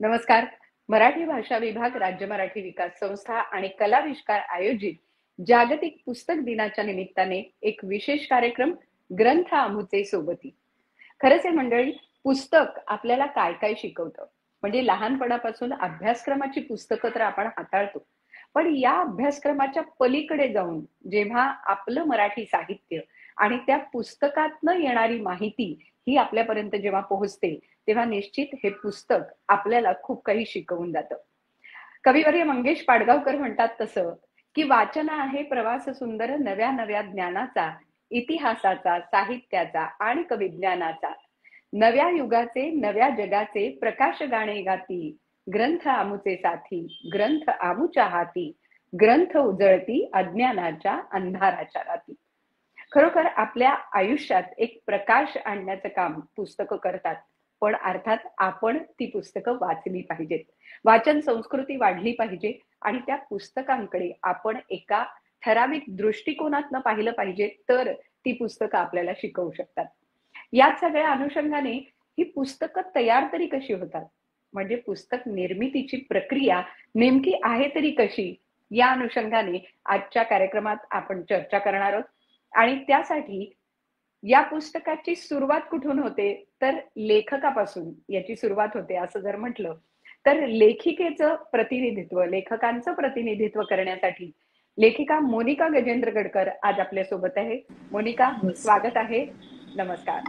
नमस्कार. मराठी भाषा विभाग, राज्य मराठी विकास संस्था आणि कलाविष्कार आयोजित जागतिक पुस्तक दिनाच्या निमित्ताने एक विशेष कार्यक्रम ग्रंथ आमुचे सोबती. खरंच आहे मंडळी, पुस्तक आपल्याला काय काय शिकवतं. म्हणजे लहानपणापासून अभ्यासक्रमाची पुस्तकं तर आपण हाताळतो, पण या अभ्यासक्रमाच्या पलीकडे जाऊन जेव्हा आपलं मराठी साहित्य आणि त्या पुस्तकातनं येणारी माहिती ही आपल्यापर्यंत जेव्हा पोहोचते, तेव्हा निश्चित हे पुस्तक आपल्याला खूप काही शिकवून जातं. कविवर्य मंगेश पाडगावकर म्हणतात तसं, की वाचन आहे प्रवास सुंदर नव्या नव्या ज्ञानाचा, इतिहासाचा, साहित्याचा आणि कविज्ञानाचा. नव्या युगाचे नव्या जगाचे प्रकाश गाणे गाती, ग्रंथ आमुचे साथी, ग्रंथ आमुच्या हाती, ग्रंथ उजळती अज्ञानाच्या अंधाराच्या राती. खरोखर आपल्या आयुष्यात एक प्रकाश आणण्याचं काम पुस्तकं करतात, पण अर्थात आपण ती पुस्तकं वाचली पाहिजेत. वाचन संस्कृती वाढली पाहिजे आणि त्या पुस्तकांकडे आपण एका ठराविक दृष्टिकोनातनं पाहिलं पाहिजे, तर ती पुस्तकं आपल्याला शिकवू शकतात. याच सगळ्या अनुषंगाने ही पुस्तकं तयार तरी कशी होतात, म्हणजे पुस्तक निर्मितीची प्रक्रिया नेमकी आहे तरी कशी, या अनुषंगाने आजच्या कार्यक्रमात आपण चर्चा करणार आहोत. आणि त्यासाठी या पुस्तकाची सुरुवात कुठून होते, तर लेखकापासून याची सुरुवात होते. असं जर म्हटलं तर लेखिकेचं प्रतिनिधित्व, लेखकांचं प्रतिनिधित्व करण्यासाठी लेखिका मोनिका गजेंद्र गडकर आज आपल्या सोबत आहे. मोनिका, स्वागत आहे. नमस्कार.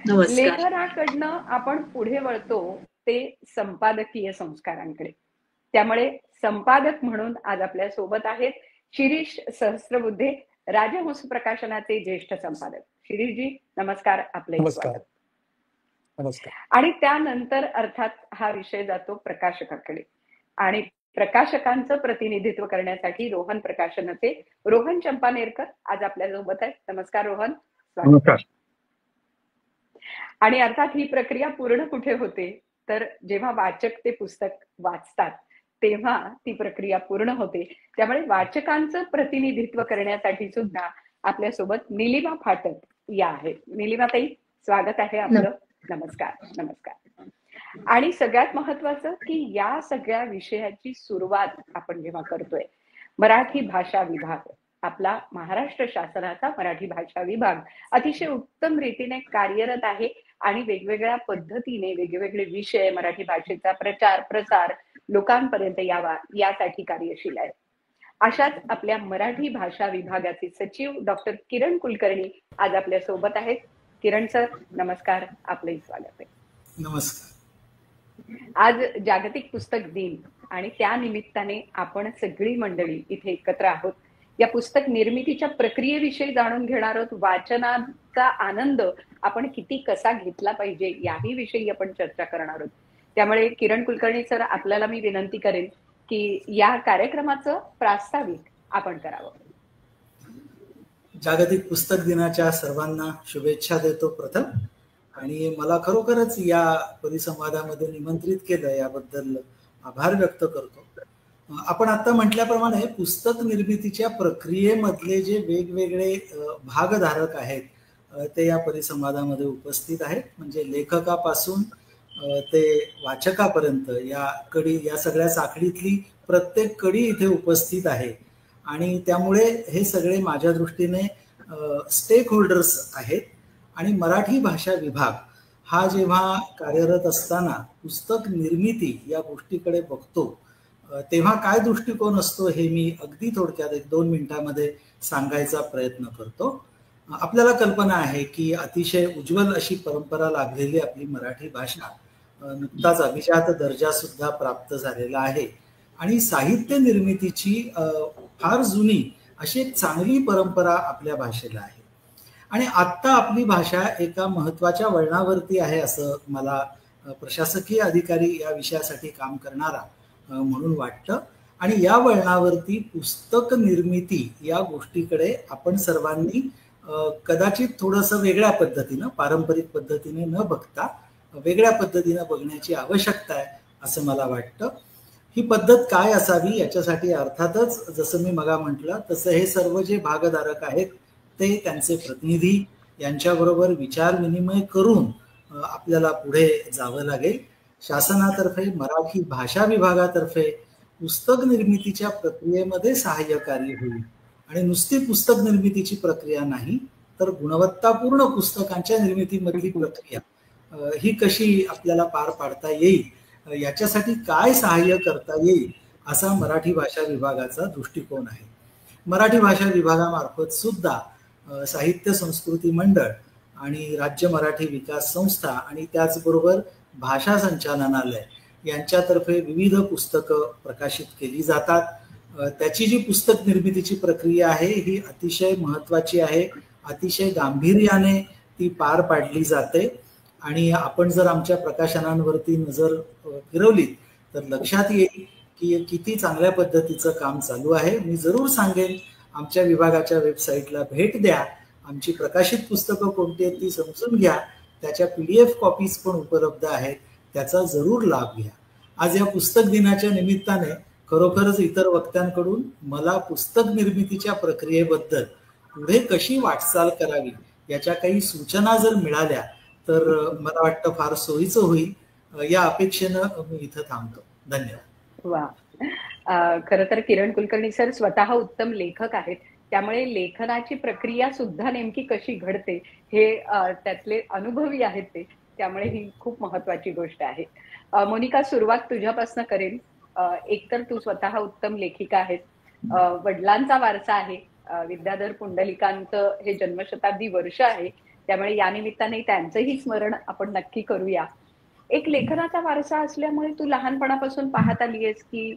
लेखनाकडनं आपण पुढे वळतो ते संपादकीय संस्कारांकडे. त्यामुळे संपादक म्हणून आज आपल्या सोबत आहेत शिरीष सहस्त्रबुद्धे, राजहंस प्रकाशनाचे ज्येष्ठ संपादक. शिरीषजी नमस्कार, आपले स्वागत. नमस्कार. आणि त्यानंतर अर्थात हा विषय जातो प्रकाशकाकडे, आणि प्रकाशकांचं प्रतिनिधित्व करण्यासाठी रोहन प्रकाशनाचे रोहन चंपानेरकर आज आपल्या सोबत आहेत. नमस्कार रोहन, नमस्कार. आणि अर्थात ही प्रक्रिया पूर्ण कुठे होते, तर जेव्हा वाचक ते पुस्तक वाचतात तेव्हा ती प्रक्रिया पूर्ण होते. त्यामुळे वाचकांचं प्रतिनिधित्व करण्यासाठी सुद्धा आपल्यासोबत निलिमा फाटक या आहेत. निलिमा ताई, स्वागत आहे आपलं. नमस्कार. नमस्कार. आणि सगळ्यात महत्वाचं की या सगळ्या विषयाची सुरुवात आपण जेव्हा करतोय, मराठी भाषा विभाग, आपला महाराष्ट्र शासनाचा मराठी भाषा विभाग अतिशय उत्तम रीतीने कार्यरत आहे आणि वेगवेगळ्या पद्धतीने वेगवेगळे विषय मराठी भाषेचा प्रचार प्रसार लोकांपर्यंत यावा यासाठी कार्यशील आहे. अशाच आपल्या मराठी भाषा विभागाचे सचिव डॉक्टर किरण कुलकर्णी आज आपल्या सोबत आहेत. किरण सर नमस्कार, आपलंही स्वागत आहे. नमस्कार. आज जागतिक पुस्तक दिन आणि त्या निमित्ताने आपण सगळी मंडळी इथे एकत्र आहोत. या पुस्तक निर्मितीच्या प्रक्रियेविषयी जाणून घेणार आहोत. वाचनाचा आनंद आपण किती कसा घेतला पाहिजे याही विषयी आपण चर्चा करणार आहोत. त्यामुळे किरण कुलकर्णी सर, आपल्याला मी विनंती करेन की या कार्यक्रमाचं प्रास्ताविक आपण करावं. जागतिक पुस्तक दिनाच्या सर्वांना शुभेच्छा देतो प्रथम, आणि मला खरोखरच या परिसंवादामध्ये निमंत्रित केलं याबद्दल आभार व्यक्त करतो. आपण आता म्हटल्याप्रमाणे पुस्तक निर्मितीच्या प्रक्रियेमधले जे वेगवेगळे भागधारक आहेत ते या परिसंवादामध्ये उपस्थित आहेत. म्हणजे लेखकापासून ते वाचकापर्यंत या सगळ्या साखळीतली प्रत्येक कडी इथे उपस्थित आहे. आणि त्यामुळे हे सगळे माझ्या दृष्टीने स्टेक होल्डर्स आहेत. आणि मराठी भाषा विभाग हा जेव्हा कार्यरत असताना पुस्तक निर्मिती या गोष्टीकडे बघतो, तेव्हा काय दृष्टिकोन असतो हे मी अगदी थोडक्यात 1-2 मिनिटांमध्ये सांगायचा प्रयत्न करतो. आपल्याला कल्पना आहे की अतिशय उज्ज्वल अशी परंपरा लाभलेली आपली मराठी भाषा नुकताच अभिजात दर्जा सुद्धा प्राप्त झालेला आहे. आणि साहित्य निर्मितीची फार जुनी अशी एक चांगली परंपरा आपल्या भाषेला आहे. आणि आत्ता आपली भाषा एका महत्वाच्या वळणावरती आहे असं मला प्रशासकीय अधिकारी या विषयासाठी काम करणारा म्हणून वाटतं. आणि या वळणावरती पुस्तक निर्मिती या गोष्टीकडे आपण सर्वांनी कदाचित थोडंसं वेगळ्या पद्धतीनं, पारंपरिक पद्धतीने न बघता वेगळ्या पद्धतीनं बघण्याची आवश्यकता आहे असं मला वाटतं. ही पद्धत काय असावी याच्यासाठी अर्थातच जसं मी मगा म्हटलं तसं हे सर्व जे भागधारक आहेत ते त्यांचे प्रतिनिधी यांच्याबरोबर विचार विनिमय करून आपल्याला पुढे जावं लागेल. शासनातर्फे मराठी भाषा विभागातर्फे पुस्तक निर्मितीच्या प्रक्रियेमध्ये सहाय्यकारी होईल. आणि नुसती पुस्तक निर्मितीची प्रक्रिया नाही, तर गुणवत्तापूर्ण पुस्तकांच्या निर्मितीमधली प्रक्रिया ही कशी आपल्याला पार पाडता येईल, याच्यासाठी काय सहाय्य करता येईल, असा मराठी भाषा विभागाचा दृष्टिकोन आहे. मराठी भाषा विभागामार्फत सुद्धा साहित्य संस्कृती मंडळ आणि राज्य मराठी विकास संस्था आणि त्याचबरोबर भाषा संचालनालय यांच्यातर्फे विविध पुस्तकं प्रकाशित केली जातात. त्याची जी पुस्तक निर्मितीची प्रक्रिया आहे ही अतिशय महत्वाची आहे, अतिशय गांभीर्याने ती पार पाडली जाते. आणि आपण जर आमच्या प्रकाशनांवरती नजर फिरवली तर लक्षात येईल की किती चांगल्या पद्धतीचं काम चालू आहे. मी जरूर सांगेन, आमच्या विभागाच्या वेबसाईटला भेट द्या, आमची प्रकाशित पुस्तकं कोणती आहेत ती समजून घ्या, त्याच्या PDF कॉपीज पण उपलब्ध आहेत, त्याचा जरूर लाभ घ्या. आज या पुस्तक दिनाच्या निमित्ताने खरोखरच इतर वक्त्यांकडून मला पुस्तक निर्मितीच्या प्रक्रियेबद्दल पुढे कशी वाटचाल करावी याच्या काही सूचना जर मिळाल्या तर मला वाटतं फार सोयीचं होईल. या अपेक्षेनं मी इथं थांबतो. धन्यवाद. वा, खरं तर किरण कुलकर्णी सर स्वतः उत्तम लेखक आहेत, त्यामुळे लेखनाची प्रक्रिया सुद्धा नेमकी कशी घडते हे त्यातले अनुभवी आहेत ते, त्यामुळे ही खूप महत्वाची गोष्ट आहे. मोनिका, सुरुवात तुझ्यापासून करेन. एकतर तू स्वतः उत्तम लेखिका आहेस, वडिलांचा वारसा आहे, विद्याधर पुंडलिकांचं हे जन्मशताब्दी वर्ष आहे, त्यामुळे या निमित्ताने त्यांचंही स्मरण आपण नक्की करूया. एक लेखनाचा वारसा असल्यामुळे तू लहानपणापासून पाहत आली आहेस की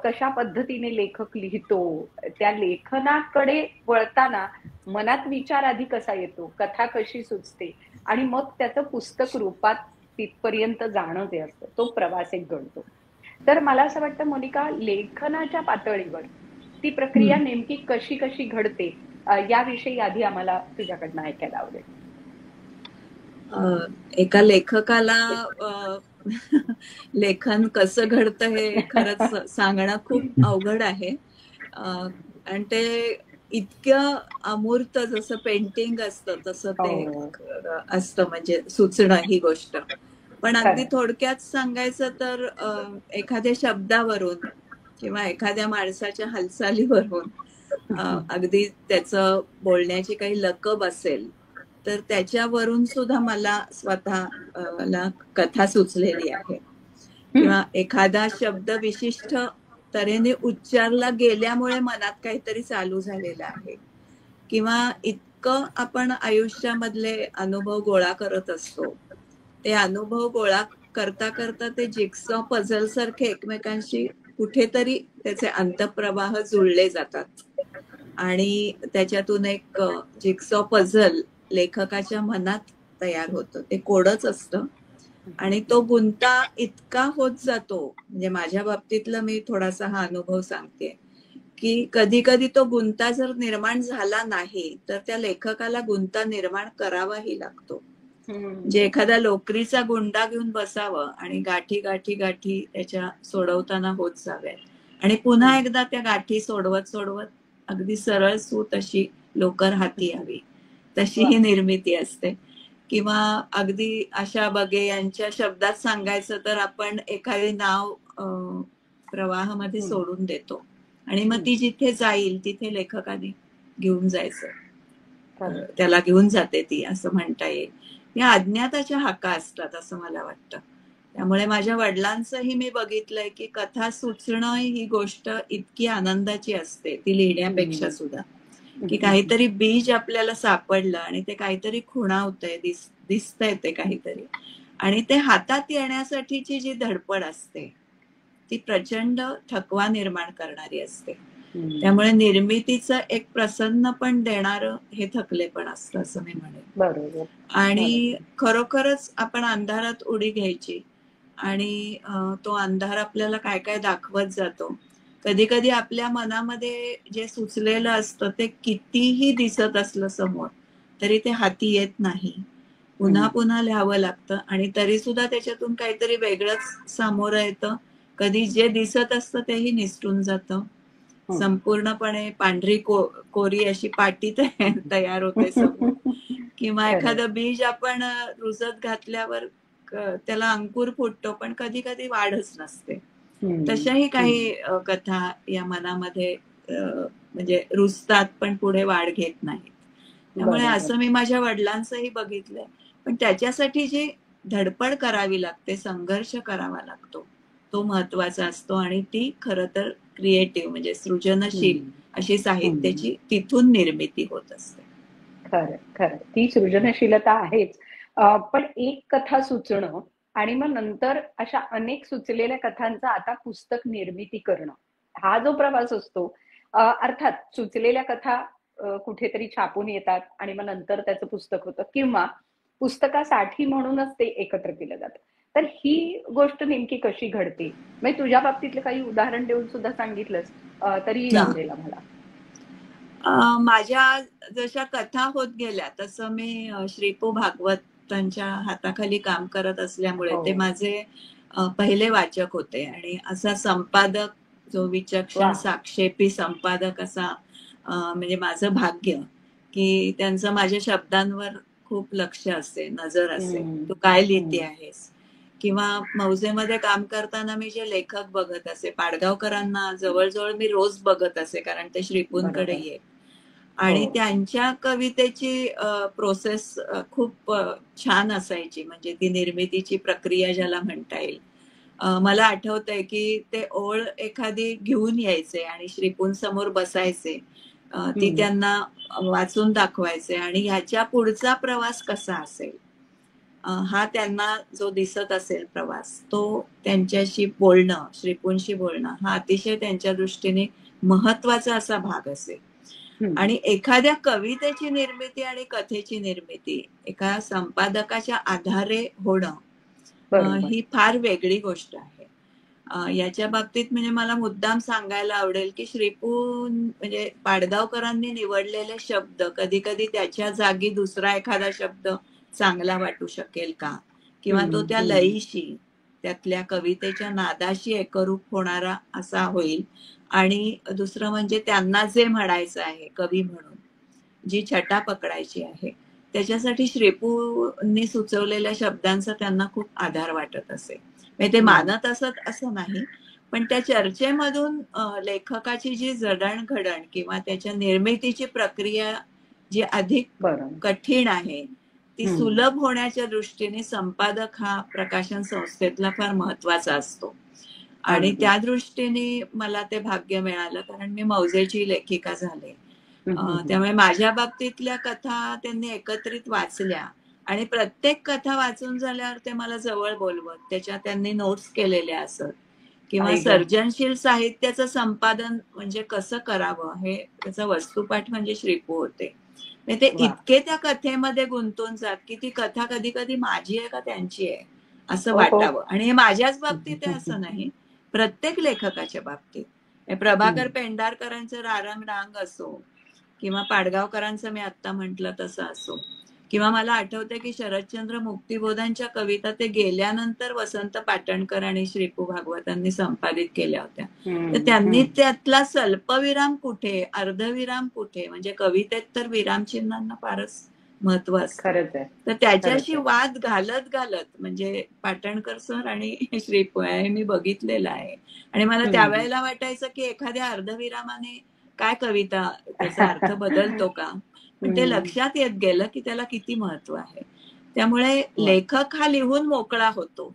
कशा पद्धतीने लेखक लिहितो, त्या लेखनाकडे वळताना मनात विचार आधी कसा येतो, कथा कशी सुचते आणि मग त्याचं पुस्तक रूपात तिथपर्यंत जाणं जे असतं तो प्रवास एक घडतो. तर मला असं वाटतं मोनिका, लेखनाच्या पातळीवर ती प्रक्रिया नेमकी कशी कशी घडते याविषयी आधी आम्हाला तुझ्याकडनं ऐकायला आवडेल. एका लेखकाला लेखन कसं घडतं हे खरंच सांगणं खूप अवघड आहे. आणि ते इतकं अमूर्त, जसं पेंटिंग असतं तसं ते असतं, म्हणजे सुचणं ही गोष्ट. पण अगदी थोडक्यात सांगायचं तर एखाद्या शब्दावरून किंवा एखाद्या माणसाच्या हालचालीवरून अगदी त्याचं बोलण्याची काही लकब असेल तर त्याच्यावरून सुद्धा मला स्वतःला कथा सुचलेली आहे. किंवा एखादा शब्द विशिष्ट तऱ्हेने उच्चारला गेल्यामुळे मनात काहीतरी चालू झालेलं आहे. किंवा इतकं आपण आयुष्यामधले अनुभव गोळा करत असतो, ते अनुभव गोळा करता करता ते जिग्सॉ पझल सारखे एकमेकांशी कुठेतरी त्याचे अंतप्रवाह जुळले जातात आणि त्याच्यातून एक जिग्सॉ पझल लेखकाच्या मनात तयार होतं. ते कोडच असतं आणि तो गुंता इतका होत जातो. म्हणजे माझ्या बाबतीतलं मी थोडासा हा अनुभव सांगते की कधी कधी तो गुंता जर निर्माण झाला नाही तर त्या लेखकाला गुंता निर्माण करावाही लागतो. म्हणजे एखादा लोकरीचा गुंडा घेऊन बसावं आणि गाठी गाठी गाठी त्याच्या सोडवताना होत जाव्यात आणि पुन्हा एकदा त्या गाठी सोडवत सोडवत अगदी सरळ सूत अशी लोकर हाती यावी, तशी ही निर्मिती असते. किंवा अगदी आशा बगे यांच्या शब्दात सांगायचं तर आपण एखादे नाव प्रवाहामध्ये सोडून देतो आणि मग ती जिथे जाईल तिथे लेखकाने घेऊन जायचं, त्याला घेऊन जाते ती, असं म्हणता येईल. या अज्ञाताच्या हाका असतात असं मला वाटतं. त्यामुळे माझ्या वडिलांचंही मी बघितलंय की कथा सुचणं ही गोष्ट इतकी आनंदाची असते, ती लिहिण्यापेक्षा सुद्धा, की काहीतरी बीज आपल्याला सापडलं आणि ते काहीतरी खुणावतंय, दिसतंय ते काहीतरी, आणि ते हातात येण्यासाठीची जी धडपड असते ती प्रचंड थकवा निर्माण करणारी असते. त्यामुळे निर्मितीचं एक प्रसन्न पण देणारं हे थकले पण असतं असं मी म्हणेन. बरोबर. आणि खरोखरच आपण अंधारात उडी घ्यायची आणि तो अंधार आपल्याला काय काय दाखवत जातो. कधी कधी आपल्या मनामध्ये जे सुचलेलं असतं ते कितीही दिसत असलं समोर तरी ते हाती येत नाही, पुन्हा पुन्हा लिहावं लागतं आणि तरी सुद्धा त्याच्यातून काहीतरी वेगळंच सामोरं येतं. कधी जे दिसत असतं तेही निसटून जातं. संपूर्णपणे पांढरी कोरी अशी पाटी तयार होते समोर. किंवा एखादं बीज आपण रुजत घातल्यावर त्याला अंकुर फुटतो, पण कधी कधी वाढच नसते. तशाही काही कथा या मनामध्ये म्हणजे रुजतात, पण पुढे वाढ घेत नाहीत. त्यामुळे असं मी माझ्या वडिलांचंही बघितलंय. पण त्याच्यासाठी जी धडपड करावी लागते, संघर्ष करावा लागतो, तो महत्वाचा असतो. आणि ती खरं तर क्रिएटिव्ह म्हणजे सृजनशील अशी साहित्याची तिथून निर्मिती होत असते. खरं खरं, ती सृजनशीलता आहेच. पण एक कथा सुचणं आणि मग नंतर अशा अनेक सुचलेल्या कथांचा आता पुस्तक निर्मिती करणं, हा जो प्रवास असतो, अर्थात सुचलेल्या कथा कुठेतरी छापून येतात आणि मग नंतर त्याचं पुस्तक होतं, किंवा पुस्तकासाठी म्हणूनच ते एकत्र केलं जातं. तर ही गोष्ट नेमकी कशी घडते? म्हणजे तुझ्या बाबतीतलं काही उदाहरण देऊन सुद्धा सांगितलंस तरी आवडेल आम्हाला. माझ्या जशा कथा होत गेल्या तसं मी श्रीपू भागवतांच्या हाताखाली काम करत असल्यामुळे ते माझे पहिले वाचक होते. आणि असा संपादक, जो विचक्षण साक्षेपी संपादक असा म्हणजे माझं भाग्य की त्यांचं माझ्या शब्दांवर खूप लक्ष असे, नजर असे, तू काय लिहिते आहेस. किंवा मौजेमध्ये काम करताना मी जे लेखक बघत असे, पाडगावकरांना जवळजवळ मी रोज बघत असे, कारण ते श्रीपूंकडे ये. आणि त्यांच्या कवितेची प्रोसेस खूप छान असायची, म्हणजे ती निर्मितीची प्रक्रिया ज्याला म्हणता येईल. मला आठवतंय की ते ओळ एखादी घेऊन यायचे आणि श्रीपूंसमोर बसायचे, ती त्यांना वाचून दाखवायचे आणि ह्याच्या पुढचा प्रवास कसा असेल हा त्यांना जो दिसत असेल प्रवास, तो त्यांच्याशी बोलणं, श्रीपूंशी बोलणं हा अतिशय त्यांच्या दृष्टीने महत्वाचा असा भाग असेल. आणि एखाद्या कवितेची निर्मिती आणि कथेची निर्मिती एका संपादकाच्या आधारे होणं ही फार वेगळी गोष्ट आहे. याच्या बाबतीत म्हणजे मला मुद्दाम सांगायला आवडेल की श्रीपून म्हणजे पाडगावकरांनी निवडलेले शब्द कधी कधी त्याच्या जागी दुसरा एखादा शब्द चांगला वाटू शकेल का, किंवा तो त्या लयीशी, त्यातल्या कवितेच्या नादाशी एकरूप होणारा असा होईल. आणि दुसरं म्हणजे त्यांना जे म्हणायचं आहे कवी म्हणून, जी छटा पकडायची आहे, त्याच्यासाठी श्रीपूंनी सुचवलेल्या शब्दांचा त्यांना खूप आधार वाटत असे. म्हणजे ते मानत असत असं नाही, पण त्या चर्चेमधून लेखकाची जी जडणघडण किंवा त्याच्या निर्मितीची प्रक्रिया जी अधिक कठीण आहे ती सुलभ होण्याच्या दृष्टीने संपादक हा प्रकाशन संस्थेतला फार महत्वाचा असतो. आणि त्या दृष्टीने मला ते भाग्य मिळालं, कारण मी मौजेची लेखिका झाले. त्यामुळे माझ्या बाबतीतल्या कथा त्यांनी एकत्रित वाचल्या आणि प्रत्येक कथा वाचून झाल्यावर ते मला जवळ बोलवत, त्याच्या त्यांनी नोट्स केलेल्या असत, किंवा सर्जनशील साहित्याचं संपादन म्हणजे कसं करावं हे त्याचा वस्तुपाठ म्हणजे श्रीपू होते. ते इतके त्या कथेमध्ये गुंतून जात की ती कथा कधी कधी माझी आहे का त्यांची आहे असं वाटावं. आणि हे माझ्याच बाबतीत आहे असं नाही, प्रत्येक लेखकाच्या बाबतीत. प्रभाकर पेंढारकरांचं रारंग रांग असो, किंवा पाडगावकरांचं मी आता म्हटलं तसं असो, किंवा मला आठवतं की शरदचंद्र मुक्तिबोधांच्या कविता ते गेल्यानंतर वसंत पाटणकर आणि श्रीपू भागवतांनी संपादित केल्या होत्या. तर त्यांनी त्यातला स्वल्पविराम कुठे, अर्धविराम कुठे, म्हणजे कवितेत तर विरामचिन्हांना फारच महत्व असतं. तर त्याच्याशी वाद घालत घालत म्हणजे पाटणकर सर आणि श्रीपू हे मी बघितलेलं आहे. आणि मला त्यावेळेला वाटायचं की एखाद्या अर्धविरामाने काय कविता त्याचा अर्थ बदलतो का, पण ते लक्षात येत गेलं की त्याला किती महत्व आहे. त्यामुळे लेखक हा लिहून मोकळा होतो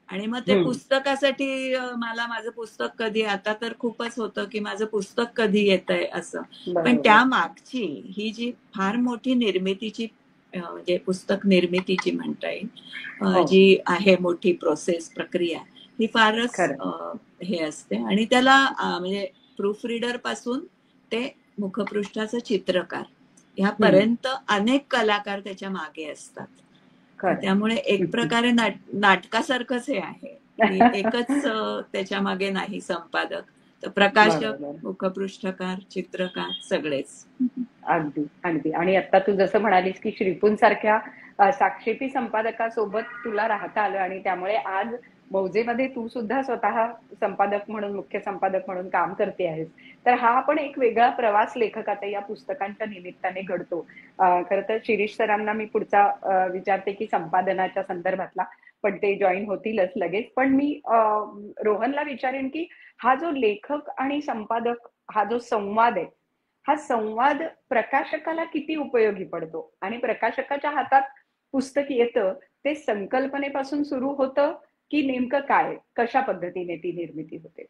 आणि मग ते पुस्तकासाठी मला माझं पुस्तक कधी, आता तर खूपच होतं की माझं पुस्तक कधी येतंय असं, पण त्या मागची ही जी फार मोठी निर्मितीची म्हणजे पुस्तक निर्मितीची म्हणता येईल जी आहे मोठी प्रोसेस, प्रक्रिया, ही फारच हे असते. आणि त्याला म्हणजे प्रूफ रीडर पासून ते मुखपृष्ठाचं चित्रकार ह्यापर्यंत अनेक कलाकार त्याच्या मागे असतात. त्यामुळे एक प्रकारे नाटकासारखंच हे आहे, एकच त्याच्या मागे नाही संपादक, तर प्रकाशक, मुखपृष्ठकार, चित्रकार सगळेच. अगदी अगदी. आणि आता तू जसं म्हणालीस की श्रीपूंसारख्या साक्षेपी संपादकासोबत तुला राहता आलं आणि त्यामुळे आज मौजेमध्ये तू सुद्धा स्वतः संपादक म्हणून, मुख्य संपादक म्हणून काम करते आहेस, तर हा पण एक वेगळा प्रवास लेखकाचा या पुस्तकांच्या निमित्ताने घडतो. खरं तर शिरीष सरांना मी पुढचा विचारते की संपादनाच्या संदर्भातला, पण ते जॉईन होतीलच लगेच. पण मी रोहनला विचारेन की हा जो लेखक आणि संपादक हा जो संवाद आहे, हा संवाद प्रकाशकाला किती उपयोगी पडतो, आणि प्रकाशकाच्या हातात पुस्तक येतं ते संकल्पनेपासून सुरू होतं की नेमकं काय, कशा पद्धतीने ती निर्मिती होते?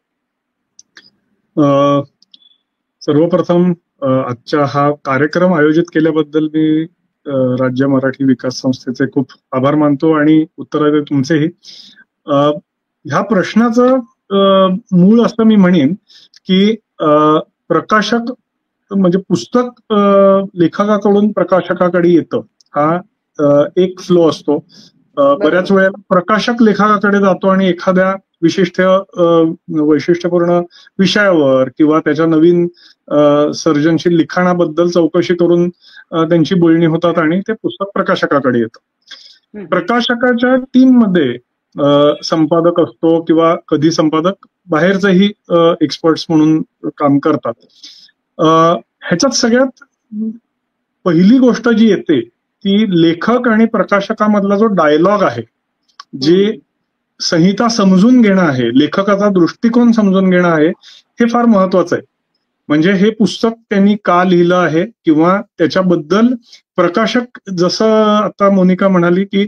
सर्वप्रथम आजच्या हा कार्यक्रम आयोजित केल्याबद्दल मी राज्य मराठी विकास संस्थेचे खूप आभार मानतो आणि उत्तरार्थ तुमचेही. ह्या प्रश्नाचं मूळ असं मी म्हणेन की प्रकाशक म्हणजे पुस्तक लेखकाकडून प्रकाशकाकडे येतं, हा एक फ्लो असतो. बऱ्याच वेळेला प्रकाशक लेखकाकडे जातो आणि एखाद्या विशिष्ट वैशिष्ट्यपूर्ण विषयावर किंवा त्याच्या नवीन सर्जनशील लिखाणाबद्दल चौकशी करून त्यांची बोलणी होतात आणि ते पुस्तक प्रकाशकाकडे येतं. प्रकाशकाच्या टीम मध्ये संपादक असतो किंवा कधी संपादक बाहेरचेही एक्सपर्ट्स म्हणून काम करतात. ह्याच्यात सगळ्यात पहिली गोष्ट जी येते ती लेखक आणि प्रकाशकामधला जो डायलॉग आहे, जे संहिता समजून घेणं आहे, लेखकाचा दृष्टिकोन समजून घेणं आहे, हे फार महत्वाचं आहे. म्हणजे हे पुस्तक त्यांनी का लिहिलं आहे किंवा त्याच्याबद्दल प्रकाशक, जसं आता मोनिका म्हणाली की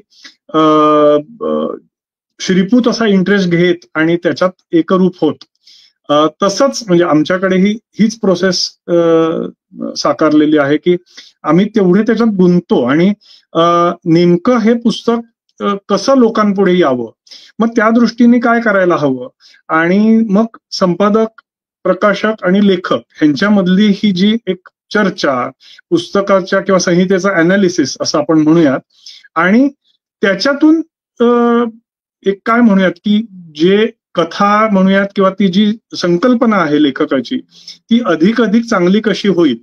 श्रीपूत असा इंटरेस्ट घेत आणि त्याच्यात एकरूप होत, तसंच म्हणजे आमच्याकडेही हीच प्रोसेस साकारलेली आहे की आम्ही तेवढे त्याच्यात गुंततो आणि नेमकं हे पुस्तक कसं लोकांपुढे यावं, मग त्या दृष्टीने काय करायला हवं, आणि मग संपादक, प्रकाशक आणि लेखक ह्यांच्यामधली ही जी एक चर्चा, पुस्तकाच्या किंवा संहितेचा अनालिसिस असं आपण म्हणूयात, आणि त्याच्यातून एक काय म्हणूयात की जे कथा म्हणूयात किंवा ती जी संकल्पना आहे लेखकाची ती अधिक चांगली कशी होईल.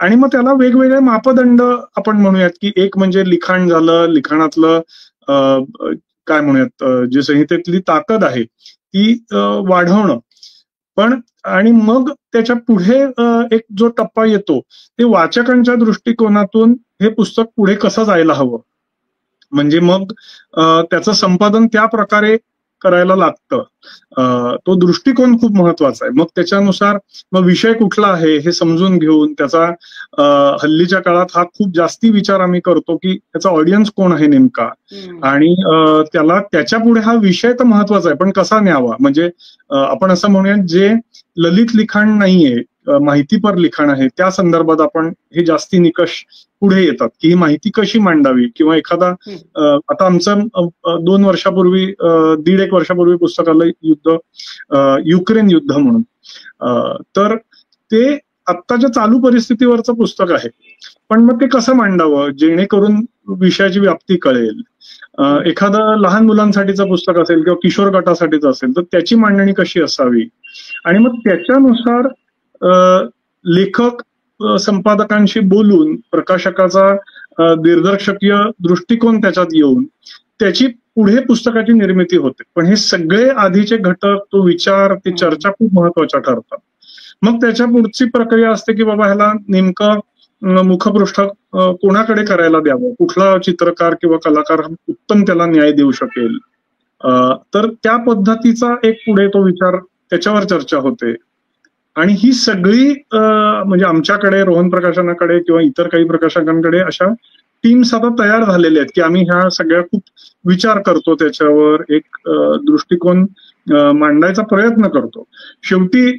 आणि मग त्याला वेगवेगळे मापदंड आपण म्हणूयात की एक म्हणजे लिखाण झालं, लिखाणातलं काय म्हणूयात जे संहितेतली ताकद आहे ती वाढवणं, पण आणि मग त्याच्या पुढे एक जो टप्पा येतो ते वाचकांच्या दृष्टिकोनातून हे पुस्तक पुढे कसं जायला हवं, म्हणजे मग त्याचं संपादन त्या प्रकारे करायला लागतं. तो दृष्टिकोन खूप महत्वाचा आहे. मग त्याच्यानुसार मग विषय कुठला आहे हे समजून घेऊन त्याचा हल्लीच्या काळात हा खूप जास्ती विचार आम्ही करतो की त्याचा ऑडियन्स कोण आहे नेमका, आणि त्याला त्याच्या पुढे हा विषय तर महत्वाचा आहे पण कसा न्यावा. म्हणजे आपण असं म्हणूया जे ललित लिखाण नाहीये, माहितीपर लिखाण आहे, त्या संदर्भात आपण हे जास्ती निकष पुढे येतात की ही माहिती कशी मांडावी. किंवा एखादा आता आमचं 2 वर्षापूर्वी 1.5 वर्षापूर्वी पुस्तक आलं युद्ध, युक्रेन युद्ध म्हणून, तर ते आत्ताच्या चालू परिस्थितीवरचं पुस्तक आहे, पण मग ते कसं मांडावं जेणेकरून विषयाची व्याप्ती कळेल. एखादं लहान मुलांसाठीचं पुस्तक असेल किंवा किशोर गटासाठीचं असेल तर त्याची मांडणी कशी असावी, आणि मग त्याच्यानुसार लेखक संपादकांशी बोलून प्रकाशकाचा दिग्दर्शकीय दृष्टिकोन त्याच्यात येऊन त्याची पुढे पुस्तकाची निर्मिती होते. पण हे सगळे आधीचे घटक, तो विचार, ती चर्चा खूप महत्वाच्या ठरतात. मग त्याच्या पुढची प्रक्रिया असते की बाबा ह्याला नेमकं मुखपृष्ठ कोणाकडे करायला द्यावं, कुठला चित्रकार किंवा कलाकार उत्तम त्याला न्याय देऊ शकेल. तर त्या पद्धतीचा एक पुढे तो विचार, त्याच्यावर चर्चा होते. आणि ही सगळी म्हणजे आमच्याकडे रोहन प्रकाशनाकडे किंवा इतर काही प्रकाशकांकडे अशा टीम्स आता तयार झालेल्या आहेत की आम्ही ह्या सगळ्या खूप विचार करतो, त्याच्यावर एक दृष्टिकोन मांडायचा प्रयत्न करतो. शेवटी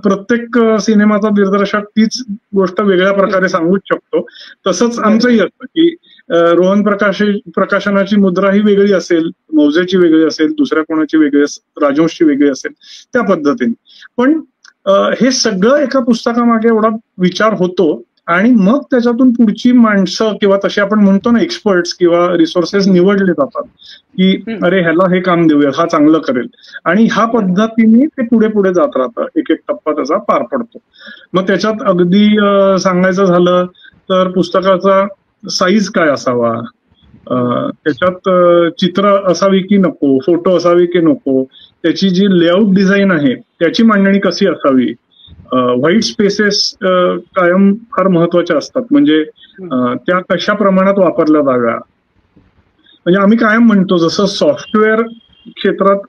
प्रत्येक सिनेमाचा दिग्दर्शक तीच गोष्ट वेगळ्या प्रकारे सांगूच शकतो. तसंच आमचंही असतं की रोहन प्रकाशनाची मुद्रा ही वेगळी असेल, मौजेची वेगळी असेल, दुसऱ्या कोणाची वेगळी असेल, राजवंशची वेगळी असेल, त्या पद्धतीने. पण हे सगळं एका पुस्तकामागे एवढा विचार होतो आणि मग त्याच्यातून पुढची माणसं किंवा तसे आपण म्हणतो ना एक्सपर्ट्स किंवा रिसोर्सेस निवडले जातात की अरे ह्याला हे काम देऊया, हा चांगलं करेल, आणि ह्या पद्धतीने ते पुढे पुढे जात राहतं. एक एक टप्पा त्याचा पार पडतो. मग त्याच्यात अगदी सांगायचं झालं तर पुस्तकाचा साईज काय असावा, त्याच्यात चित्र असावी की नको, फोटो असावी की नको, त्याची जी लेआउट डिझाईन आहे त्याची मांडणी कशी असावी, व्हाईट स्पेसेस कायम फार महत्वाच्या असतात, म्हणजे त्या कशा प्रमाणात वापरल्या जाव्या, म्हणजे आम्ही कायम म्हणतो जसं सॉफ्टवेअर क्षेत्रात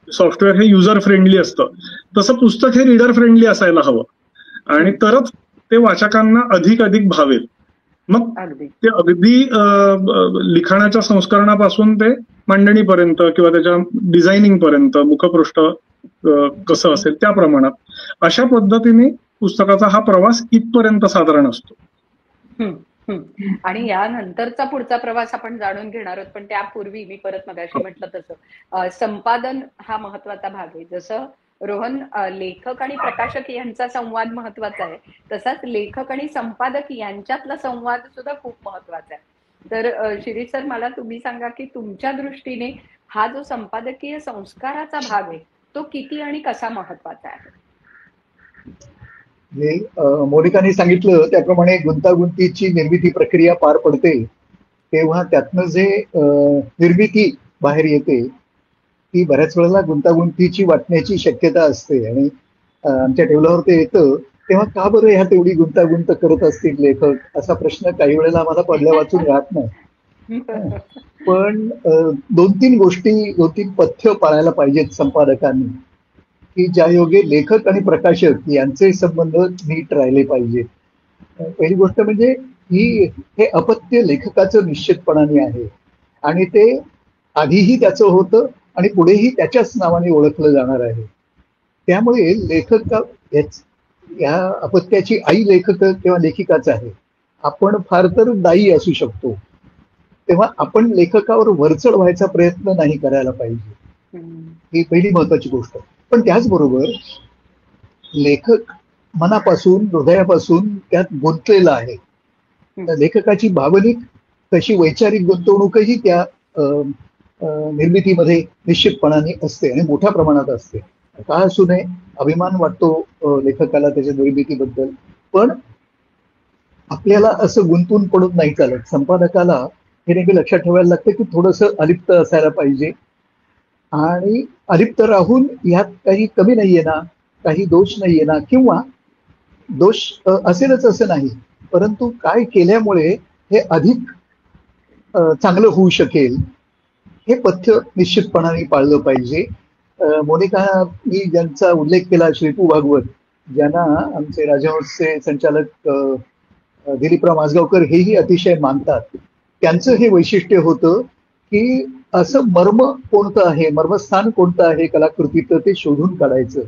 सॉफ्टवेअर हे युजर फ्रेंडली असतं, तसं पुस्तक हे रीडर फ्रेंडली असायला हवं, आणि तरच ते वाचकांना अधिक भावेल. मग ते अगदी लिखाणाच्या संस्करणापासून ते मांडणीपर्यंत किंवा त्याच्या डिझायनिंग पर्यंत, मुखपृष्ठ कसं असेल त्या प्रमाणात, अशा पद्धतीने पुस्तकाचा हा प्रवास इथपर्यंत साधारण असतो. आणि यानंतरचा पुढचा प्रवास आपण जाणून घेणार आहोत, पण त्यापूर्वी मी परत मगाशी म्हटलं तसं संपादन हा महत्वाचा भाग आहे. जसं रोहन, लेखक आणि प्रकाशक यांचा संवाद महत्वाचा आहे, तसाच लेखक आणि संपादक यांच्यातला संवाद सुद्धा खूप महत्वाचा आहे. तर शिरीष सर, मला तुम्ही सांगा की तुमच्या दृष्टीने हा जो संपादकीय संस्काराचा भाग आहे तो किती आणि कसा महत्वाचा आहे? मोनिकाने सांगितलं त्याप्रमाणे गुंतागुंतीची निर्मिती प्रक्रिया पार पडते, तेव्हा त्यातनं जे निर्मिती बाहेर येते ती बऱ्याच वेळेला गुंतागुंतीची वाटण्याची शक्यता असते. आणि आमच्या टेबलावर ते येतं तेव्हा का बरं ह्या तेवढी गुंतागुंत करत असतील लेखक, असा प्रश्न काही वेळेला आम्हाला पडल्या वाचून राहत नाही. पण 2-3 पथ्य पाळायला पाहिजेत संपादकांनी, की ज्या योगे लेखक आणि प्रकाशक यांचे संबंध नीट राहिले पाहिजेत. पहिली गोष्ट म्हणजे हे अपत्य लेखकाचं निश्चितपणाने आहे, आणि ते आधीही त्याचं होतं आणि पुढेही त्याच्याच नावाने ओळखलं जाणार आहे. त्यामुळे लेखक या अपत्याची आई लेखक किंवा लेखिकाच आहे. आपण फार तर दायी असू शकतो, तेव्हा आपण लेखकावर वरचढ व्हायचा प्रयत्न नाही करायला पाहिजे, ही पहिली महत्वाची गोष्ट. पण त्याचबरोबर लेखक मनापासून, हृदयापासून त्यात गुंतलेला आहे. लेखकाची भावनिक तशी वैचारिक गुंतवणूकही त्या निर्मितीमध्ये निश्चितपणाने असते आणि मोठ्या प्रमाणात असते. का असू नये, अभिमान वाटतो लेखकाला त्याच्या निर्मितीबद्दल, पण आपल्याला असं गुंतून पडून नाही चालत. संपादकाला हे नेहमी लक्षात ठेवायला लागतं की थोडंसं अलिप्त असायला पाहिजे, आणि अलिप्त राहून ह्यात काही कमी नाहीये ना, काही दोष नाहीये ना, किंवा दोष असेलच असं नाही, परंतु काय केल्यामुळे हे अधिक चांगलं होऊ शकेल हे पथ्य निश्चितपणाने पाळलं पाहिजे. मोनिकानी ज्यांचा उल्लेख केला, श्रीपू भागवत, ज्यांना आमचे राजहंसचे संचालक दिलीपराव माजगावकर हेही अतिशय मानतात, त्यांचं हे वैशिष्ट्य होतं की असं मर्म कोणतं आहे, मर्मस्थान कोणतं आहे कलाकृतीचं ते शोधून काढायचं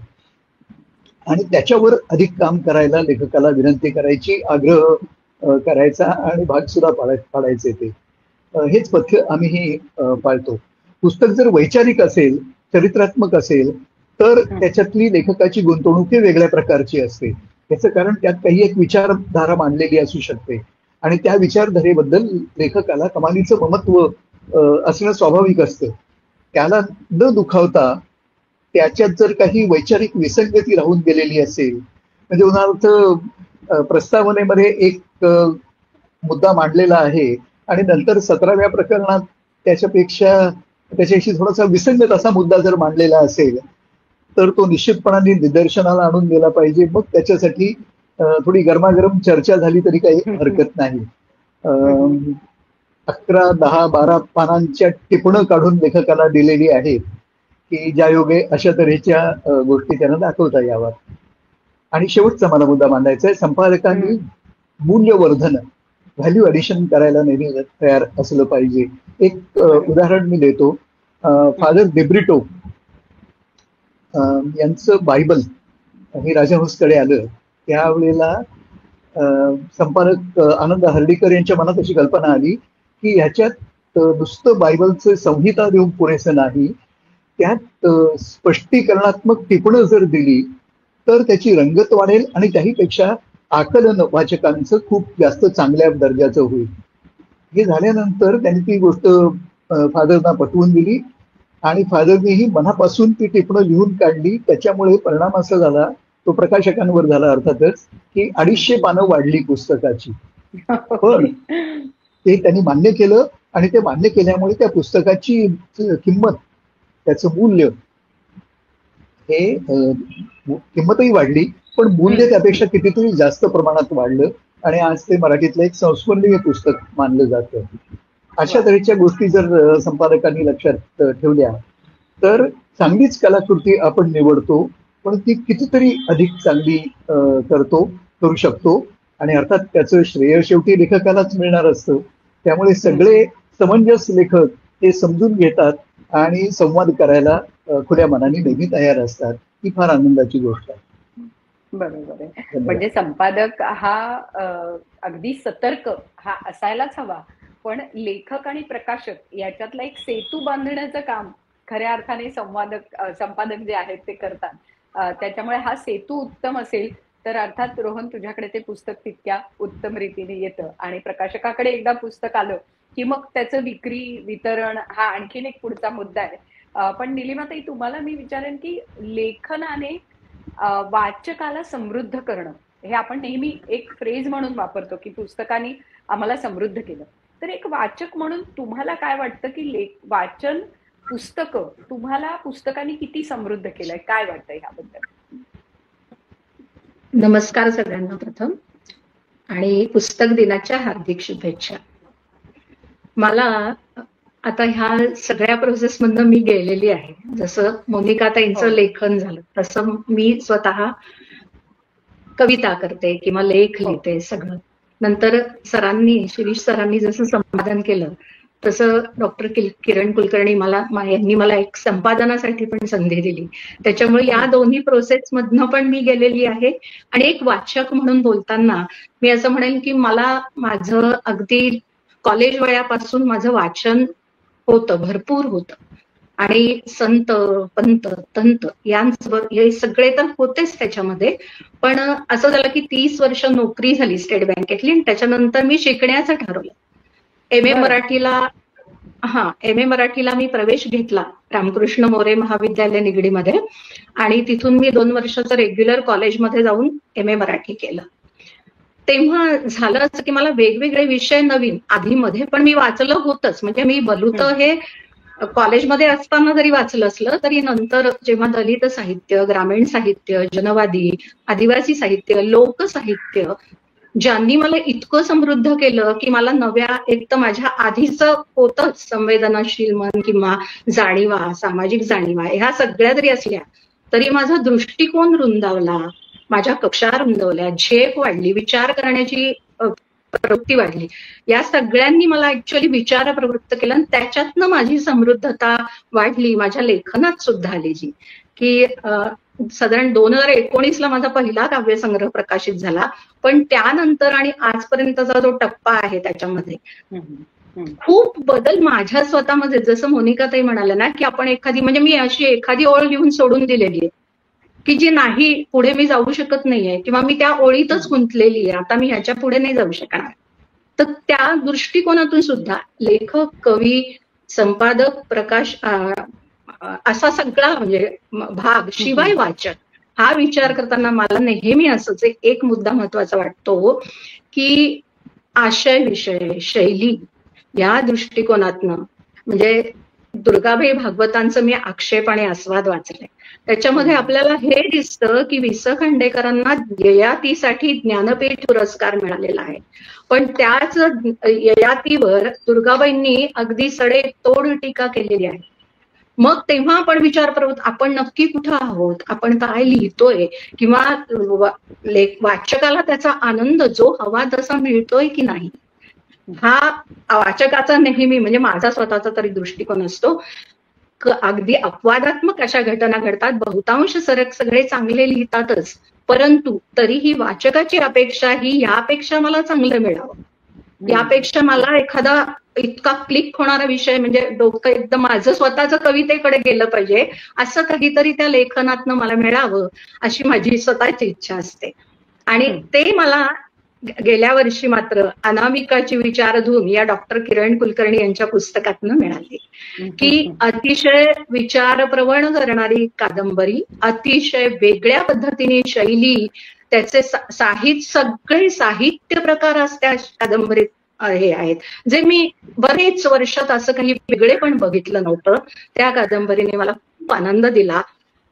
आणि त्याच्यावर अधिक काम करायला लेखकाला विनंती करायची, आग्रह करायचा आणि भाग सुद्धा पाडायचे. ते हेच पथ्य आम्हीही पाळतो. पुस्तक जर वैचारिक असेल, चरित्रात्मक असेल, तर त्याच्यातली लेखकाची गुंतवणूक ही वेगळ्या प्रकारची असते. त्याचं कारण त्यात काही एक विचारधारा मांडलेली असू शकते आणि त्या विचारधारेबद्दल लेखकाला कमालीचं ममत्व असणं स्वाभाविक असतं. त्याला न दुखावता त्याच्यात जर काही वैचारिक विसंगती राहून गेलेली असेल, म्हणजे उदाहरणार्थ प्रस्तावनेमध्ये एक मुद्दा मांडलेला आहे आणि नंतर 17व्या प्रकरणात त्याच्याशी थोडासा विसंगत असा मुद्दा जर मांडलेला असेल तर तो निश्चितपणाने निदर्शनाला आणून दिला पाहिजे. मग त्याच्यासाठी थोडी गरमागरम चर्चा झाली तरी काही हरकत नाही. 11, 10, 12 पानांच्या टिपणं काढून लेखकाला दिलेली आहेत की ज्या योगे अशा तऱ्हेच्या गोष्टी त्यांना दाखवता याव्यात. आणि शेवटचा मला मुद्दा मांडायचा आहे, संपादकांनी मूल्यवर्धन, व्हॅल्यू ॲडिशन करायला नेहमी तयार असलं पाहिजे. एक उदाहरण मी देतो. फादर डेब्रिटो यांचं बायबल हे राजहंसकडे आलं त्यावेळेला संपादक आनंद हर्डीकर यांच्या मनात अशी कल्पना आली की ह्याच्यात नुसतं बायबलचं संहिता देऊन पुरेसं नाही, त्यात स्पष्टीकरणात्मक टिपणं जर दिली तर त्याची रंगत वाढेल आणि त्याहीपेक्षा आकलन वाचकांचं खूप जास्त चांगल्या दर्जाचं होईल. हे झाल्यानंतर त्यांनी ती गोष्ट फादरना पटवून दिली आणि फादरनेही मनापासून ती टिपणं लिहून काढली. त्याच्यामुळे परिणाम असा झाला, तो प्रकाशकांवर झाला अर्थातच, की 250 पानं वाढली पुस्तकाची. पण ते त्यांनी मान्य केलं आणि ते मान्य केल्यामुळे त्या पुस्तकाची किंमत, त्याचं मूल्य, हे किंमतही वाढली पण मूल्य त्यापेक्षा कितीतरी जास्त प्रमाणात वाढलं आणि आज ते मराठीतलं एक संस्मरणीय पुस्तक मानलं जातं. अशा तऱ्हेच्या गोष्टी जर संपादकांनी लक्षात ठेवल्या तर चांगलीच कलाकृती आपण निवडतो, पण ती कितीतरी अधिक चांगली करू शकतो. आणि अर्थात त्याचं श्रेय शेवटी लेखकालाच मिळणार असतं. त्यामुळे सगळे समंजस लेखक हे समजून घेतात आणि संवाद करायला खुल्या मनाने नेहमी तयार असतात. ही फार आनंदाची गोष्ट आहे. बरोबर आहे. म्हणजे संपादक हा अगदी सतर्क हा असायलाच हवा, पण लेखक आणि प्रकाशक याच्यातला एक सेतू बांधण्याचं काम खऱ्या अर्थाने संपादक जे आहेत ते करतात. त्याच्यामुळे हा सेतू उत्तम असेल तर अर्थात रोहन तुझ्याकडे ते पुस्तक तितक्या उत्तम रीतीने येतं, आणि प्रकाशकाकडे एकदा पुस्तक आलं की मग त्याचं विक्री वितरण हा आणखीन एक पुढचा मुद्दा आहे. पण निलिमाताई, तुम्हाला मी विचारेन की लेखनाने वाचकाला समृद्ध करणं हे आपण नेहमी एक फ्रेज म्हणून वापरतो की पुस्तकाने आम्हाला समृद्ध केलं. तर एक वाचक म्हणून तुम्हाला काय वाटतं की वाचन पुस्तकं तुम्हाला पुस्तकाने किती समृद्ध केलंय, काय वाटतंय ह्याबद्दल? नमस्कार सगळ्यांना प्रथम, आणि पुस्तक दिनाच्या हार्दिक शुभेच्छा. मला आता ह्या सगळ्या प्रोसेसमधनं मी गेलेली आहे. जसं मोनिकाताईंचं लेखन झालं तसं मी स्वतः कविता करते किंवा लेख लिहिते सगळं. नंतर शिरीष सरांनी जसं संपादन केलं तसं डॉक्टर किरण कुलकर्णी यांनी मला एक संपादनासाठी पण संधी दिली. त्याच्यामुळे या दोन्ही प्रोसेसमधनं पण मी गेलेली आहे. आणि एक वाचक म्हणून बोलताना मी असं म्हणेन की मला माझं अगदी कॉलेज वयापासून माझं वाचन होतं, भरपूर होतं. आणि संत पंत तंत हे सगळे तर होतेच त्याच्यामध्ये. पण असं झालं की 30 वर्ष नोकरी झाली स्टेट बँकेतली, आणि त्याच्यानंतर मी शिकण्याचं ठरवलं. एम ए मराठीला मी प्रवेश घेतला रामकृष्ण मोरे महाविद्यालय निगडीमध्ये, आणि तिथून मी 2 वर्षाचं रेग्युलर कॉलेजमध्ये जाऊन एम ए मराठी केलं. तेव्हा झालं असं की मला वेगवेगळे विषय नवीन आधीमध्ये पण मी वाचलं होतंच. म्हणजे मी बलुतं हे कॉलेजमध्ये असताना जरी वाचलं असलं तरी नंतर जेव्हा दलित साहित्य, ग्रामीण साहित्य, जनवादी, आदिवासी साहित्य, लोकसाहित्य ज्यांनी मला इतकं समृद्ध केलं की मला नव्या, एक तर माझ्या आधीचं होतंच संवेदनशील मन किंवा जाणीवा, सामाजिक जाणीवा, ह्या सगळ्या जरी असल्या तरी माझा दृष्टिकोन रुंदावला, माझ्या कक्षा रुंदावल्या, झेप वाढली, विचार करण्याची प्रवृत्ती वाढली. या सगळ्यांनी मला ऍक्च्युअली विचार प्रवृत्त केलं, आणि त्याच्यातनं माझी समृद्धता वाढली. माझ्या लेखनात सुद्धा आली जी की साधारण 2019ला माझा पहिला काव्यसंग्रह प्रकाशित झाला. पण त्यानंतर आणि आजपर्यंतचा जो टप्पा आहे त्याच्यामध्ये खूप बदल माझ्या स्वतःमध्ये, जसं मोनिकाताई म्हणाल्या ना की आपण म्हणजे मी अशी एखादी ओळ लिहून सोडून दिलेली आहे की जी नाही, पुढे मी जाऊ शकत नाहीये, किंवा मी त्या ओळीतच गुंतलेली आहे, आता मी ह्याच्या पुढे नाही जाऊ शकणार. तर त्या दृष्टिकोनातून सुद्धा लेखक, कवी, संपादक, प्रकाश असा सगळा म्हणजे भाग, शिवाय वाचक, हा विचार करताना मला नेहमी असंच एक मुद्दा महत्वाचा वाटतो की आशय, विषय, शैली या दृष्टिकोनातनं, म्हणजे दुर्गाबाई भागवतांचं मी आक्षेप आणि आस्वाद वाचले. त्याच्यामध्ये आपल्याला हे दिसतं की वि. स. खांडेकरांना ययातीसाठी ज्ञानपीठ पुरस्कार मिळालेला आहे, पण त्याच ययातीवर दुर्गाबाईंनी अगदी सडेतोड टीका केलेली आहे. मग तेव्हा आपण विचार प्रवृत्त, आपण नक्की कुठं आहोत, आपण काय लिहितोय, किंवा वाचकाला त्याचा आनंद जो हवा तसा मिळतोय की नाही, हा वाचकाचा नेहमी, म्हणजे माझा स्वतःचा तरी दृष्टिकोन असतो. अगदी अपवादात्मक अशा घटना घडतात, बहुतांश सगळे चांगले लिहितातच, परंतु तरीही वाचकाची अपेक्षा ही यापेक्षा मला चांगलं मिळावं, यापेक्षा मला एखादा इतका क्लिक होणारा विषय, म्हणजे डोकं एकदम माझं स्वतःच कवितेकडे गेलं पाहिजे, असं काहीतरी त्या लेखनातनं मला मिळावं अशी माझी स्वतःची इच्छा असते. आणि ते मला गेल्या वर्षी मात्र अनामिकाची विचारधून या डॉक्टर किरण कुलकर्णी यांच्या पुस्तकातनं मिळाली की अतिशय विचारप्रवण करणारी कादंबरी, अतिशय वेगळ्या पद्धतीने शैली, त्याचे सगळे साहित्य प्रकार त्या कादंबरीत हे आहेत जे मी बरेच वर्षात असं काही वेगळे पण बघितलं नव्हतं. त्या कादंबरीने मला खूप आनंद दिला.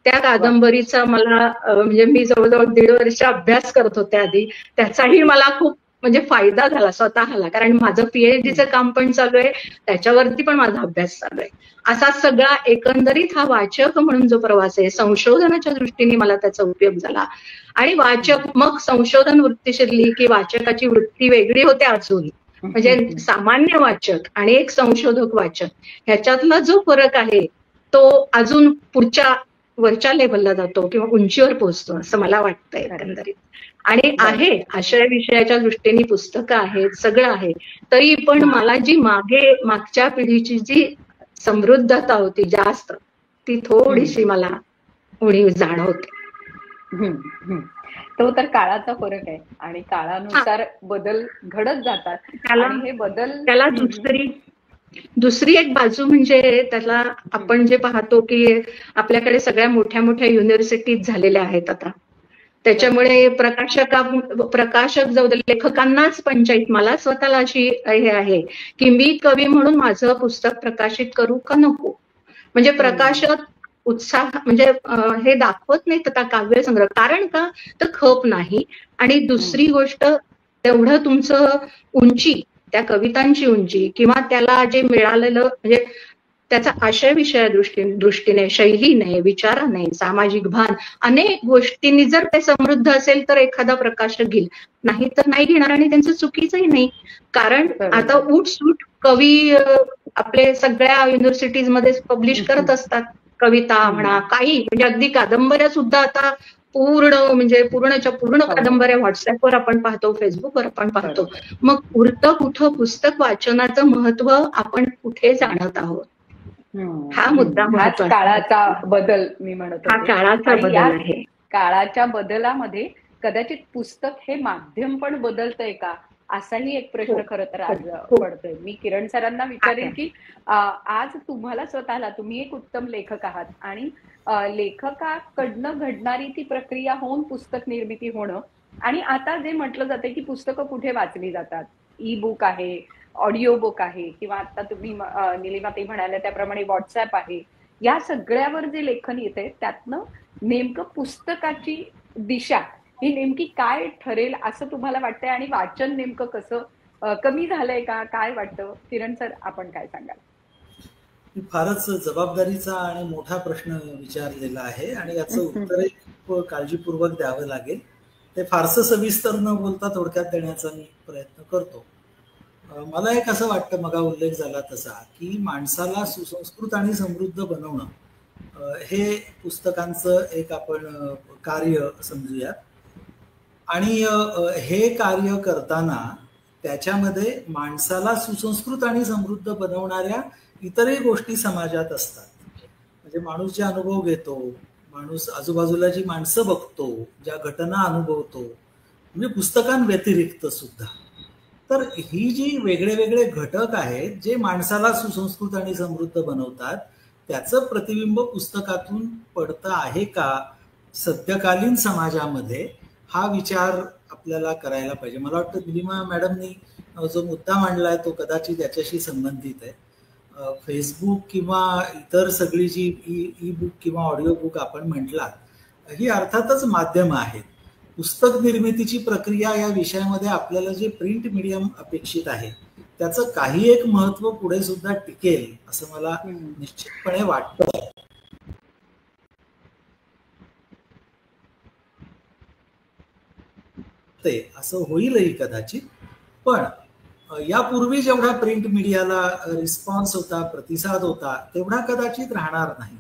त्या कादंबरीचा मला म्हणजे मी जवळजवळ 1.5 वर्ष अभ्यास करत होते आधी, त्याचाही मला खूप म्हणजे फायदा झाला स्वतःला, कारण माझं पीएचडीचं काम पण चालू आहे, त्याच्यावरती पण माझा अभ्यास चालू आहे. असा सगळा एकंदरीत हा वाचक म्हणून जो प्रवास आहे, संशोधनाच्या दृष्टीने मला त्याचा उपयोग झाला. आणि वाचक, मग संशोधन वृत्ती शिरली की वाचकाची वृत्ती वेगळी होते अजून. म्हणजे सामान्य वाचक आणि एक संशोधक वाचक ह्याच्यातला जो फरक आहे तो अजून पुढच्या वरच्या लेवलला जातो किंवा उंचीवर पोहोचतो असं मला वाटतंय एकंदरीत. आणि आहे आशय विषयाच्या दृष्टीने पुस्तकं आहेत, सगळं आहे, तरी पण मला जी मागच्या पिढीची जी समृद्धता होती जास्त, ती थोडीशी मला उणीव जाणवते. तो तर काळाचा फरक आहे आणि काळानुसार बदल घडत जातात आणि हे बदल त्याला दुसरी एक बाजू म्हणजे त्याला आपण जे पाहतो की आपल्याकडे सगळ्या मोठ्या मोठ्या युनिव्हर्सिटीज झालेल्या आहेत आता, त्याच्यामुळे प्रकाशक जाऊ दे, लेखकांनाच पंचायत, मला स्वतःला अशी हे आहे की मी कवी म्हणून माझं पुस्तक प्रकाशित करू का नको. म्हणजे प्रकाशक उत्साह म्हणजे हे दाखवत नाहीत आता काव्यसंग्रह, कारण का तर खप नाही. आणि दुसरी गोष्ट, तेवढं तुमचं उंची, त्या कवितांची उंची किंवा त्याला जे मिळालेलं म्हणजे त्याचा आशय विषया दृष्टीने, शैलीने, विचाराने, सामाजिक भान, अनेक गोष्टींनी जर ते समृद्ध असेल तर एखादा प्रकाशक घेईल, नाही तर नाही घेणार. आणि त्यांचं चुकीचंही नाही, कारण आता उठसूट कवी आपले सगळ्या युनिव्हर्सिटीज मध्ये पब्लिश करत असतात, कविता म्हणा, काही म्हणजे अगदी कादंबऱ्या सुद्धा आता पूर्णच्या पूर्ण कादंबऱ्या व्हॉट्सअपवर आपण पाहतो, फेसबुकवर आपण पाहतो. मग उरतं कुठं पुस्तक वाचनाचं महत्व आपण कुठे जाणत आहोत, हा मुद्दा हाच काळाचा बदल मी म्हणतो. हा काळाचा बदल आहे. काळाच्या बदलामध्ये कदाचित पुस्तक हे माध्यम पण बदलतंय का, असाही एक प्रश्न खरं तर आज पडतोय. मी किरण सरांना विचारेन की आज तुम्हाला स्वतःला, तुम्ही एक उत्तम लेखक आहात आणि लेखकाकडनं घडणारी ती प्रक्रिया होऊन पुस्तक निर्मिती होणं, आणि आता जे म्हटलं जातंय की पुस्तकं कुठे वाचली जातात, ई बुक आहे, ऑडिओ बुक आहे, किंवा आता तुम्ही निलिमाताई म्हणाल्या त्याप्रमाणे व्हॉट्सअप आहे, या सगळ्यावर जे लेखन येते त्यातनं नेमकं पुस्तकाची दिशा ही नेमकी काय ठरेल असं तुम्हाला वाटतंय, आणि वाचन नेमकं कसं कमी झालंय का, काय वाटतं किरण सर, आपण काय सांगाल? फारच जबाबदारीचा आणि मोठा प्रश्न विचारलेला आहे आणि याचं उत्तर खूप काळजीपूर्वक द्यावं लागेल. ते फारसं सविस्तर न बोलता थोडक्यात देण्याचा मी प्रयत्न करतो. मला एक असं वाटतं, मगा उल्लेख झाला तसा, की माणसाला सुसंस्कृत आणि समृद्ध बनवणं हे पुस्तकांचं एक आपण कार्य समजूयात. आणि हे कार्य करताना त्याच्यामध्ये माणसाला सुसंस्कृत आणि समृद्ध बनवणाऱ्या इतरही गोष्टी समाजात असतात. म्हणजे माणूस जे अनुभव घेतो, माणूस आजूबाजूला जी माणसं बघतो, ज्या घटना अनुभवतो, म्हणजे पुस्तकांव्यतिरिक्त सुद्धा, तर ही जी वेगळे वेगळे घटक आहेत जे माणसाला सुसंस्कृत आणि समृद्ध बनवतात, त्याचं प्रतिबिंब पुस्तकातून पडतं आहे का सद्यकालीन समाजामध्ये, हा विचार आपल्याला करायला पाहिजे. मला वाटतं निलिमा मॅडमनी जो मुद्दा मांडलाय तो कदाचित याच्याशी संबंधित आहे. फेसबुक किंवा इतर सगळी जी ई बुक किंवा ऑडिओ बुक आपण म्हटलात, ही अर्थातच माध्यम आहेत. पुस्तक निर्मितीची प्रक्रिया या विषयामध्ये आपल्याला जे प्रिंट मीडियम अपेक्षित आहे त्याचं काही एक महत्व पुढे सुद्धा टिकेल असं मला निश्चितपणे वाटतं. ते असं होईलही कदाचित, पण यापूर्वी जेवढा प्रिंट मीडियाला रिस्पॉन्स होता, प्रतिसाद होता, तेवढा कदाचित राहणार नाही.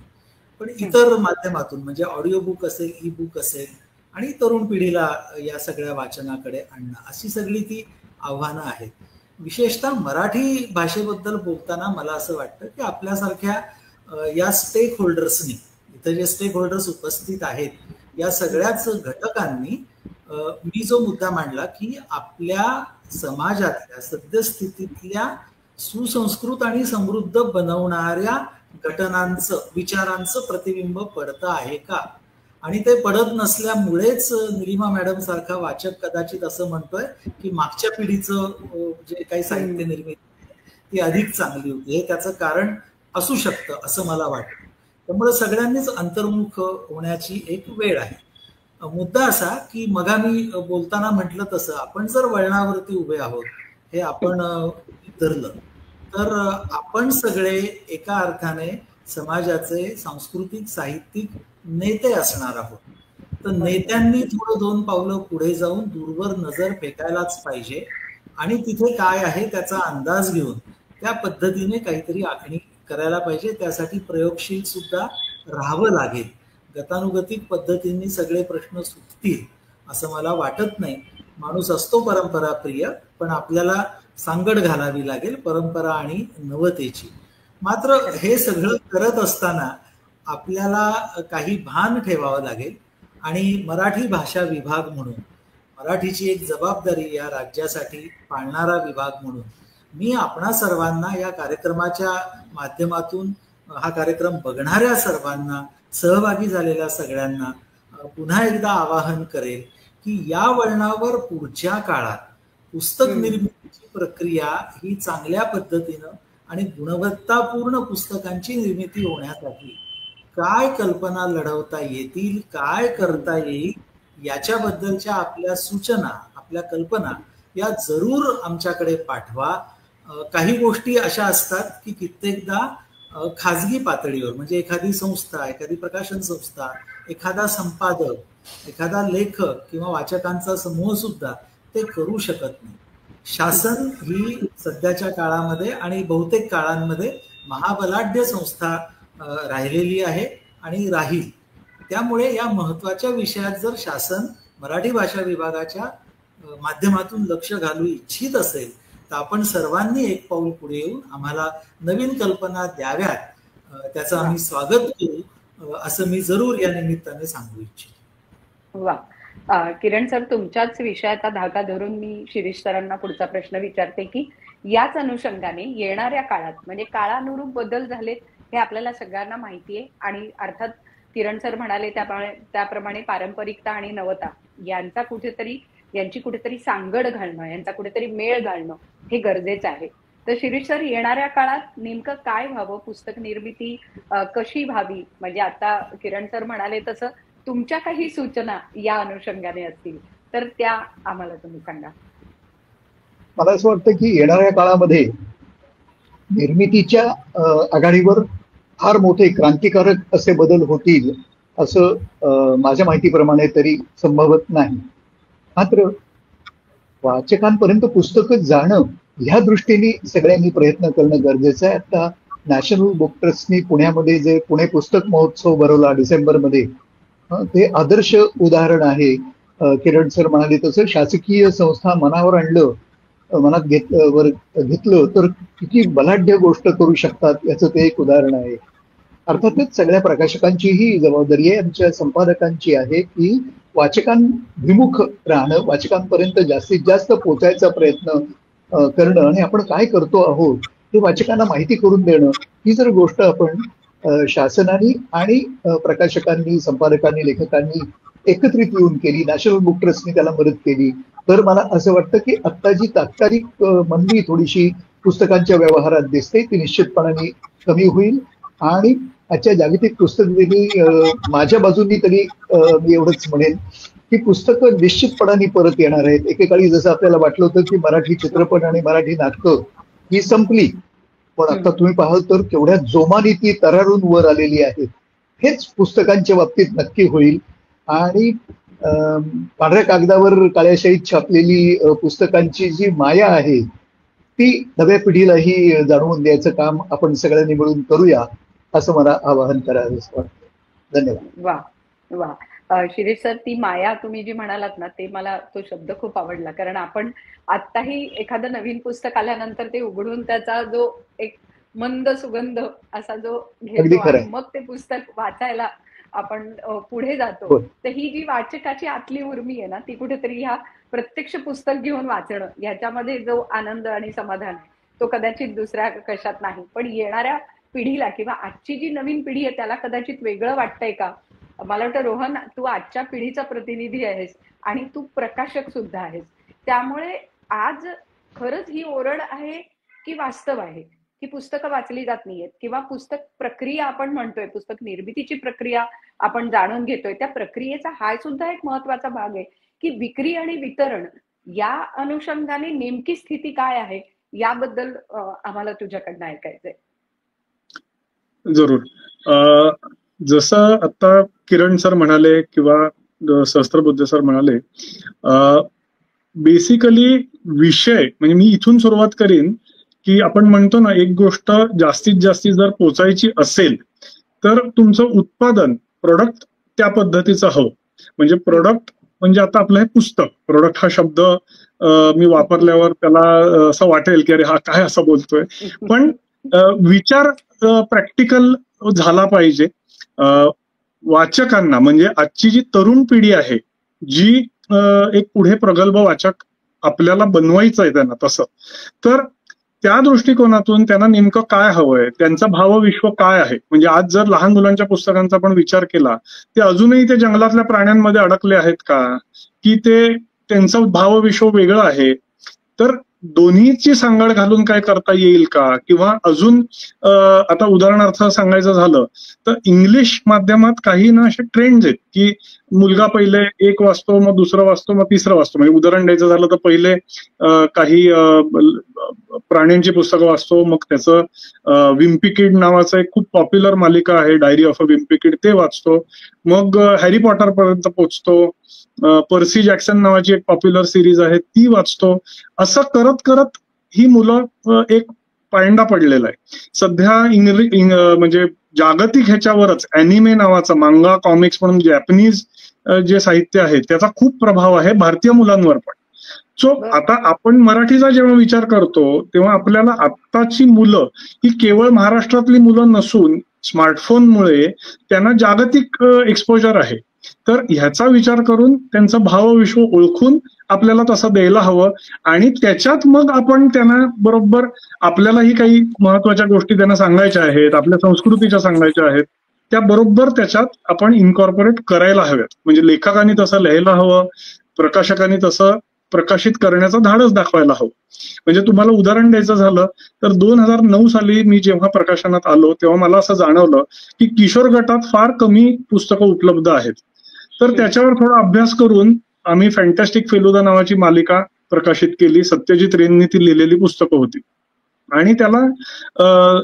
पण इतर माध्यमातून म्हणजे ऑडिओ बुक असेल, ई बुक असेल, आणि तरुण पिढीला या सगळ्या वाचनाकडे आणणं, अशी सगळी ती आव्हानं आहेत. विशेषतः मराठी भाषेबद्दल बोलताना मला असं वाटतं की आपल्यासारख्या या स्टेक होल्डर्सनी, इथं जे स्टेक होल्डर्स उपस्थित आहेत, या सगळ्याच घटकांनी मी जो मुद्दा मांडला की आपल्या समाजातल्या सद्यस्थितीतल्या सुसंस्कृत आणि समृद्ध बनवणाऱ्या घटनांचं, विचारांचं प्रतिबिंब पडतं आहे का, आणि ते पडत नसल्यामुळेच निलिमा मॅडम सारखा वाचक कदाचित असं म्हणतोय की मागच्या पिढीचं जे काही साहित्य निर्मिती ती अधिक चांगली होती. हे त्याचं कारण असू शकतं असं मला वाटतं. त्यामुळे सगळ्यांनीच अंतर्मुख होण्याची एक वेळ आहे. मुद्दा असा की मगा मी बोलताना म्हटलं तसं आपण जर वळणावरती उभे आहोत हे आपण धरलं तर आपण सगळे एका अर्थाने समाजाचे सांस्कृतिक साहित्यिक नेते असणार आहोत. तर नेत्यांनी थोडं 2 पावलं पुढे जाऊन दूरवर नजर फेकायलाच पाहिजे आणि तिथे काय आहे त्याचा अंदाज घेऊन त्या पद्धतीने काहीतरी आखणी करायला पाहिजे. त्यासाठी प्रयोगशील सुद्धा राहावं लागेल. गतानुगतिक पद्धतीने सगळे प्रश्न सुटतील असं मला वाटत नाही. माणूस असतो परंपरा प्रिय, पण आपल्याला सांगड घालावी लागेल परंपरा आणि नवतेची. मात्र हे सगळं करत असताना आपल्याला काही भान ठेवावं लागेल आणि मराठी भाषा विभाग म्हणून मराठीची एक जबाबदारी या राज्यासाठी पाळणारा विभाग म्हणून मी आपणा सर्वांना या कार्यक्रमाच्या माध्यमातून हा कार्यक्रम बघणाऱ्या सर्वांना सहभागी झालेल्या सगळ्यांना पुन्हा एकदा आवाहन करेल की या वळणावर पुढच्या काळात पुस्तक निर्मितीची प्रक्रिया ही चांगल्या पद्धतीनं आणि गुणवत्तापूर्ण पुस्तकांची निर्मिती होण्यासाठी काय कल्पना लढवता येतील, काय करता येईल याच्याबद्दलच्या आपल्या सूचना, आपल्या कल्पना या जरूर आमच्याकडे पाठवा. काही गोष्टी अशा असतात की कित्येकदा खाजगी पातळीवर म्हणजे एखादी संस्था, एखादी प्रकाशन संस्था, एखादा संपादक, एखादा लेखक किंवा वाचकांचा समूह सुद्धा ते करू शकत नाही. शासन ही सध्याच्या काळामध्ये आणि बहुतेक काळांमध्ये महाबलाढ्य संस्था राहिलेली आहे आणि राहील. त्यामुळे या महत्वाच्या विषयात जर शासन मराठी भाषा विभागाच्या माध्यमातून लक्ष घालू इच्छित असेल तर आपण सर्वांनी एक पाऊल पुढे येऊन आम्हाला नवीन कल्पना द्याव्यात, त्याचं आम्ही स्वागत करू असं मी जरूर या निमित्ताने सांगू इच्छितो. वा, किरण सर, तुमच्याच विषयाचा धागा धरून मी शिरीष सरांना पुढचा प्रश्न विचारते की याच अनुषंगाने येणाऱ्या काळात म्हणजे काळानुरूप बदल झालेत हे आपल्याला सगळ्यांना माहिती आहे आणि अर्थात किरण सर म्हणाले त्याप्रमाणे पारंपरिकता आणि नवता यांची कुठेतरी सांगड घालणं, यांचा कुठेतरी मेळ घालणं हे गरजेचं आहे. तर शिरीष सर, येणाऱ्या काळात नेमकं काय व्हावं, पुस्तक निर्मिती कशी व्हावी, म्हणजे आता किरण सर म्हणाले तसं तुमच्या काही सूचना या अनुषंगाने असतील तर त्या आम्हाला तुम्ही सांगा. मला असं वाटतं की येणाऱ्या काळामध्ये निर्मितीच्या आघाडीवर फार मोठे क्रांतिकारक असे बदल होतील असं माझ्या माहितीप्रमाणे तरी संभवत नाही. मात्र वाचकांपर्यंत पुस्तकं जाणं ह्या दृष्टीने सगळ्यांनी प्रयत्न करणं गरजेचं आहे. आता नॅशनल बुक ट्रस्टनी पुण्यामध्ये जे पुणे पुस्तक महोत्सव भरवला डिसेंबरमध्ये, ते आदर्श उदाहरण आहे. किरण सर म्हणाले तसं शासकीय संस्था मनावर आणलं, मनात घेतलं तर किती बलाढ्य गोष्ट करू शकतात याचं ते एक उदाहरण आहे. अर्थातच सगळ्या प्रकाशकांचीही जबाबदारी आहे, आमच्या संपादकांची आहे की वाचकांभिमुख राहणं, वाचकांपर्यंत जास्तीत जास्त पोचायचा प्रयत्न करणं आणि आपण काय करतो आहोत हे वाचकांना माहिती करून देणं. ही जर गोष्ट आपण शासनाने आणि प्रकाशकांनी, संपादकांनी, लेखकांनी एकत्रित येऊन केली, नॅशनल बुक ट्रस्टनी त्याला मदत केली, तर मला असं वाटतं की आत्ता जी तात्कालिक मंदी थोडीशी पुस्तकांच्या व्यवहारात दिसते ती निश्चितपणाने कमी होईल. आणि आजच्या जागतिक पुस्तक दिनी माझ्या बाजूनी तरी मी एवढंच म्हणेन की पुस्तकं निश्चितपणाने परत येणार आहेत. एकेकाळी जसं आपल्याला वाटलं होतं की मराठी चित्रपट आणि मराठी नाटकं ही संपली, पण आता तुम्ही पाहाल तर केवढ्या जोमाने ती तरारून वर आलेली आहे. हेच पुस्तकांच्या बाबतीत नक्की होईल. आणि पांढऱ्या कागदावर काळ्याशाईत छापलेली पुस्तकांची जी माया आहे ती नव्या पिढीलाही जाणवून द्यायचं काम आपण सगळ्यांनी मिळून करूया असं मला आवाहन करावं वाटतं. धन्यवाद. वा वा, शिरीष सर, ती माया तुम्ही जी म्हणालात ना, ते मला तो शब्द खूप आवडला. कारण आपण आत्ताही एखादं नवीन पुस्तक आल्यानंतर ते उघडून त्याचा जो एक मंद सुगंध असा जो घेतो आणि मग ते पुस्तक वाचायला आपण पुढे जातो, तर ही जी वाचकाची आतली उर्मी आहे ना, ती कुठेतरी ह्या प्रत्यक्ष पुस्तक घेऊन वाचणं ह्याच्यामध्ये जो आनंद आणि समाधान आहे तो कदाचित दुसऱ्या कशात नाही. पण येणाऱ्या पिढीला किंवा आजची जी नवीन पिढी आहे त्याला कदाचित वेगळं वाटतंय का? मला वाटतं रोहन, तू आजच्या पिढीचा प्रतिनिधी आहेस आणि तू प्रकाशक सुद्धा आहेस. त्यामुळे आज खरंच ही ओरड आहे की वास्तव आहे की पुस्तकं वाचली जात नाहीयेत किंवा पुस्तक प्रक्रिया आपण म्हणतोय, पुस्तक निर्मितीची प्रक्रिया आपण जाणून घेतोय, त्या प्रक्रियेचा हा सुद्धा एक महत्वाचा भाग आहे की विक्री आणि वितरण या अनुषंगाने नेमकी स्थिती काय आहे याबद्दल आम्हाला तुझ्याकडनं ऐकायचंय. जरूर. जसं आता किरण सर म्हणाले किंवा सहस्त्रबुद्धे सर म्हणाले, बेसिकली विषय म्हणजे मी इथून सुरुवात करीन की आपण म्हणतो ना, एक गोष्ट जास्तीत जास्त जर पोचायची असेल तर तुमचं उत्पादन प्रोडक्ट त्या पद्धतीचं हवं. म्हणजे प्रोडक्ट म्हणजे आता आपलं हे पुस्तक, प्रोडक्ट हा शब्द मी वापरल्यावर त्याला असं वाटेल की अरे हा काय असं बोलतोय, पण विचार प्रॅक्टिकल झाला पाहिजे. वाचकांना म्हणजे आजची जी तरुण पिढी आहे, जी एक पुढे प्रगल्भ वाचक आपल्याला बनवायचं आहे त्यांना, तसं तर त्या दृष्टिकोनातून त्यांना नेमकं काय हवंय, त्यांचं भावविश्व काय आहे. म्हणजे आज जर लहान मुलांच्या पुस्तकांचा पण विचार केला, ते अजूनही ते जंगलातल्या प्राण्यांमध्ये अडकले आहेत का, की ते त्यांचं भावविश्व वेगळं आहे. तर दोन्हीची सांगड घालून काय करता येईल का, किंवा अजून आता उदाहरणार्थ सांगायचं झालं तर इंग्लिश माध्यमात काही ना असे ट्रेंड्स आहेत की मुलगा पहिले एक वाचतो, मग दुसरं वाचतो, मग तिसरं वाचतो. म्हणजे उदाहरण द्यायचं झालं तर पहिले काही प्राण्यांची पुस्तकं वाचतो, मग त्याचं विम्पी किड नावाचं एक खूप पॉप्युलर मालिका आहे, डायरी ऑफ अ विम्पी किड, ते वाचतो. मग हॅरी पॉटर पर्यंत पोहोचतो, पर्सी जॅक्सन नावाची एक पॉप्युलर सिरीज आहे ती वाचतो. असं करत करत ही मुलं एक पायंडा पडलेला आहे. सध्या म्हणजे जागतिक ह्याच्यावरच अॅनिमे नावाचं मांगा कॉमिक्स म्हणून जॅपनीज जे साहित्य आहे त्याचा खूप प्रभाव आहे भारतीय मुलांवर पण. सो आता आपण मराठीचा जेव्हा विचार करतो तेव्हा आपल्याला आत्ताची मुलं ही केवळ महाराष्ट्रातली मुलं नसून स्मार्टफोनमुळे त्यांना जागतिक एक्सपोजर आहे. तर ह्याचा विचार करून त्यांचं भावविश्व ओळखून आपल्याला तसं द्यायला हवं, आणि त्याच्यात मग आपण त्यांना बरोबर आपल्यालाही काही महत्वाच्या गोष्टी त्यांना सांगायच्या आहेत, आपल्या संस्कृतीच्या सांगायच्या आहेत, त्या बरोबर त्याच्यात आपण इन्कॉर्पोरेट करायला हव्यात. म्हणजे लेखकांनी तसं लिहायला हवं, प्रकाशकांनी तसं प्रकाशित करण्याचं धाडस दाखवायला हवं. म्हणजे तुम्हाला उदाहरण द्यायचं झालं तर 2009 साली मी जेव्हा प्रकाशनात आलो तेव्हा मला असं जाणवलं की किशोर गटात फार कमी पुस्तकं उपलब्ध आहेत. तर त्याच्यावर थोडा अभ्यास करून आम्ही फॅन्टॅस्टिक फेलुदा नावाची मालिका प्रकाशित केली. सत्यजित रेंनी ती लिहिलेली पुस्तकं होती आणि त्याला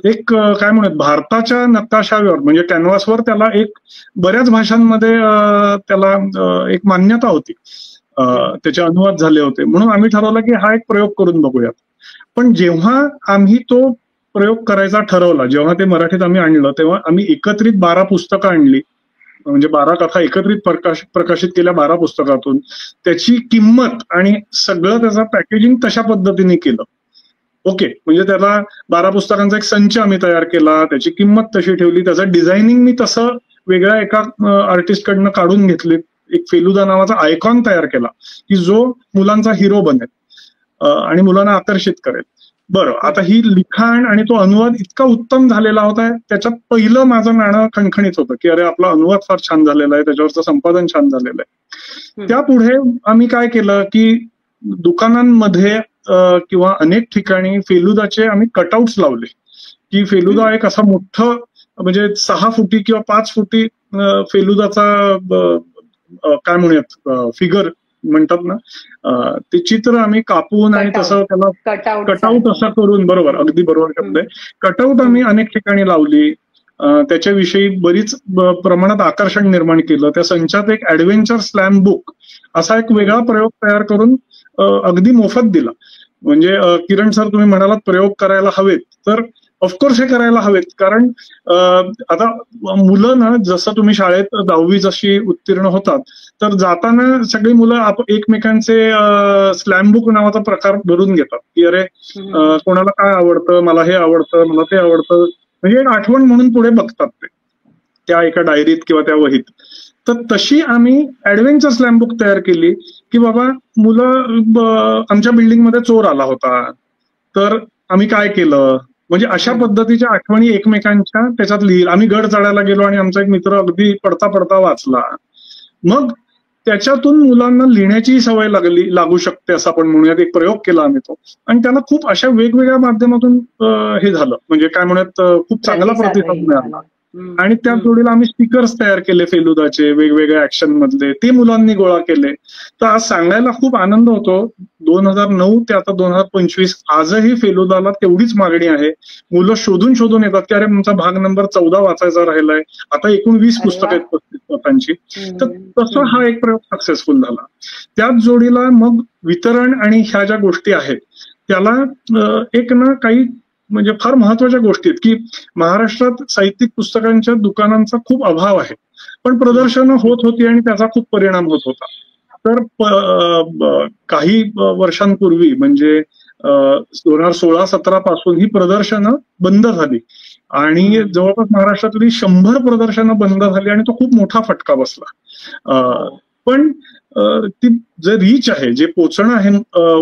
एक काय म्हणत भारताच्या नकाशावर म्हणजे कॅनव्हासवर त्याला एक बऱ्याच भाषांमध्ये त्याला एक मान्यता होती, त्याचे अनुवाद झाले होते. म्हणून आम्ही ठरवलं की हा एक प्रयोग करून बघूयात. पण जेव्हा आम्ही तो प्रयोग करायचा ठरवला, जेव्हा ते मराठीत आम्ही आणलं तेव्हा आम्ही एकत्रित 12 पुस्तकं आणली, म्हणजे 12 कथा एकत्रित प्रकाशित केल्या 12 पुस्तकातून. त्याची किंमत आणि सगळं त्याचं पॅकेजिंग तशा पद्धतीने केलं. ओके, म्हणजे त्याला 12 पुस्तकांचा एक संच आम्ही तयार केला, त्याची किंमत तशी ठेवली, त्याचं डिझायनिंग मी तसं वेगळ्या एका आर्टिस्टकडनं काढून घेतली. एक फेलुदा नावाचा आयकॉन तयार केला की जो मुलांचा हिरो बनेल आणि मुलांना आकर्षित करेल. बरं, आता ही लिखाण आणि तो अनुवाद इतका उत्तम झालेला होता, त्याच्यात पहिलं माझं नाणं खणखणीत होतं की अरे आपला अनुवाद फार छान झालेला आहे, त्याच्यावरचं संपादन छान झालेलं आहे. त्यापुढे आम्ही काय केलं की दुकानांमध्ये किंवा अनेक ठिकाणी फेलुदाचे आम्ही कटआउट्स लावले की फेलुदा एक असा मोठं म्हणजे 6 फुटी किंवा 5 फुटी फेलुदाचा काय म्हणूयात फिगर म्हणतात ना, ते चित्र आम्ही कापून आणि तसं त्याला कटआउट असं करून, बरोबर, अगदी बरोबर शब्द आहे, कटआउट आम्ही अनेक ठिकाणी लावली. त्याच्याविषयी बरीच प्रमाणात आकर्षण निर्माण केलं. त्या संचात एक ऍडव्हेंचर स्लॅम बुक असा एक वेगळा प्रयोग तयार करून अगदी मोफत दिला. म्हणजे किरण सर तुम्ही म्हणालात प्रयोग करायला हवेत, तर ऑफकोर्स हे करायला हवेत. कारण आता मुलं ना, जसं तुम्ही शाळेत 10वी जशी उत्तीर्ण होतात तर जाताना सगळी मुलं एकमेकांचे स्लॅम बुक नावाचा प्रकार भरून घेतात की अरे कोणाला काय आवडतं, मला हे आवडतं, मला ते आवडतं, म्हणजे एक आठवण म्हणून पुढे बघतात ते त्या एका डायरीत किंवा त्या वहीत. तर तशी आम्ही ऍडव्हेंचर स्लॅम बुक तयार केली की बाबा मुलं आमच्या बिल्डिंगमध्ये चोर आला होता तर आम्ही काय केलं, म्हणजे अशा पद्धतीच्या आठवणी एकमेकांच्या त्याच्यात लिहिल. आम्ही गड चढायला गेलो आणि आमचा एक मित्र अगदी पडता पडता वाचला. मग त्याच्यातून मुलांना लिहिण्याची सवय लागू शकते असं आपण म्हणूयात. एक प्रयोग केला आम्ही तो, आणि त्याला खूप अशा वेगवेगळ्या माध्यमातून हे झालं, म्हणजे काय म्हणत खूप चांगला प्रतिसाद मिळाला. आणि त्या जोडीला आम्ही स्टिकर्स तयार केले फेलुदाचे वेगवेगळ्या ऍक्शन मधले, ते मुलांनी गोळा केले. तर आज सांगायला खूप आनंद होतो, 2009 ते आता 2025 आजही फेलुदाला तेवढीच मागणी आहे. मुलं शोधून शोधून येतात की अरे तुमचा भाग नंबर 14 वाचायचा राहिलाय, आता एकूण 20 पुस्तकं आहेत 35 स्वतःची. तर तसं हा एक प्रयोग सक्सेसफुल झाला. त्याच जोडीला मग वितरण आणि ह्या ज्या गोष्टी आहेत त्याला एक ना काही म्हणजे फार महत्वाच्या गोष्टी आहेत की महाराष्ट्रात साहित्यिक पुस्तकांच्या दुकानांचा खूप अभाव आहे, पण प्रदर्शनं होत होती आणि त्याचा खूप परिणाम होत होता. तर काही वर्षांपूर्वी म्हणजे 2016-17 पासून ही प्रदर्शनं बंद झाली आणि जवळपास महाराष्ट्रातली 100 प्रदर्शनं बंद झाली आणि तो खूप मोठा फटका बसला. पण ती जे रीच आहे, जे पोचणं आहे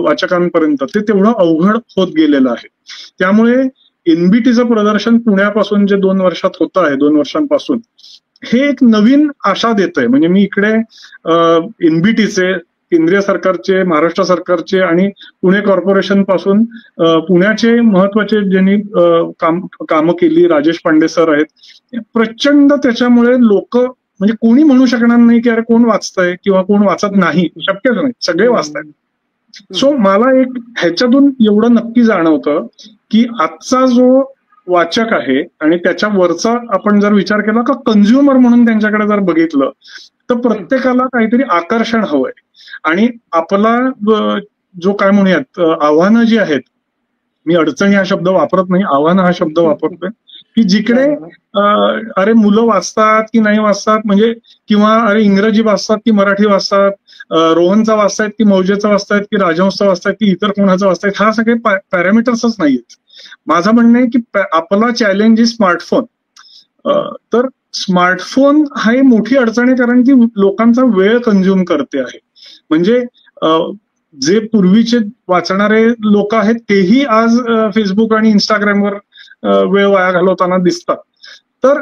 वाचकांपर्यंत, ते तेवढं अवघड होत गेलेलं आहे. त्यामुळे एनबीटीचं प्रदर्शन पुण्यापासून जे 2 वर्षात होतं आहे, 2 वर्षांपासून, हे एक नवीन आशा देत आहे. म्हणजे मी इकडे एनबीटीचे, केंद्रीय सरकारचे, महाराष्ट्र सरकारचे आणि पुणे कॉर्पोरेशन पासून पुण्याचे महत्वाचे ज्यांनी कामं केली, राजेश पांडे सर आहेत, प्रचंड त्याच्यामुळे लोक म्हणजे कोणी म्हणू शकणार नाही की अरे कोण वाचतंय किंवा कोण वाचत नाही, शक्यच नाही, सगळे वाचतायत. सो मला एक ह्याच्यातून एवढं नक्की जाणवतं की आजचा जो वाचक आहे आणि त्याच्या वरचा आपण जर विचार केला का कन्झ्युमर म्हणून त्यांच्याकडे जर बघितलं तर प्रत्येकाला काहीतरी आकर्षण हवंय. आणि आपला जो काय म्हणूयात आव्हानं जी आहेत, मी अडचणी हा शब्द वापरत नाही, आव्हानं हा शब्द वापरतोय, की जिकडे अरे मुलं वाचतात की नाही वाचतात, म्हणजे किंवा अरे इंग्रजी वाचतात की मराठी वाचतात, रोहनचा वाचतायत की मौजेचा वाचतायत की राजहंसचा वाचतायत की इतर कोणाचा वाचतायत, हा सगळे पॅरामीटर्सच नाहीयेत. माझं म्हणणं आहे की आपला चॅलेंज इज स्मार्टफोन. तर स्मार्टफोन हा मोठी अडचण आहे, कारण की लोकांचा वेळ कन्झ्युम करते आहे. म्हणजे जे पूर्वीचे वाचणारे लोक आहेत तेही आज फेसबुक आणि इंस्टाग्रामवर वेळ वाया घालवताना दिसतात. तर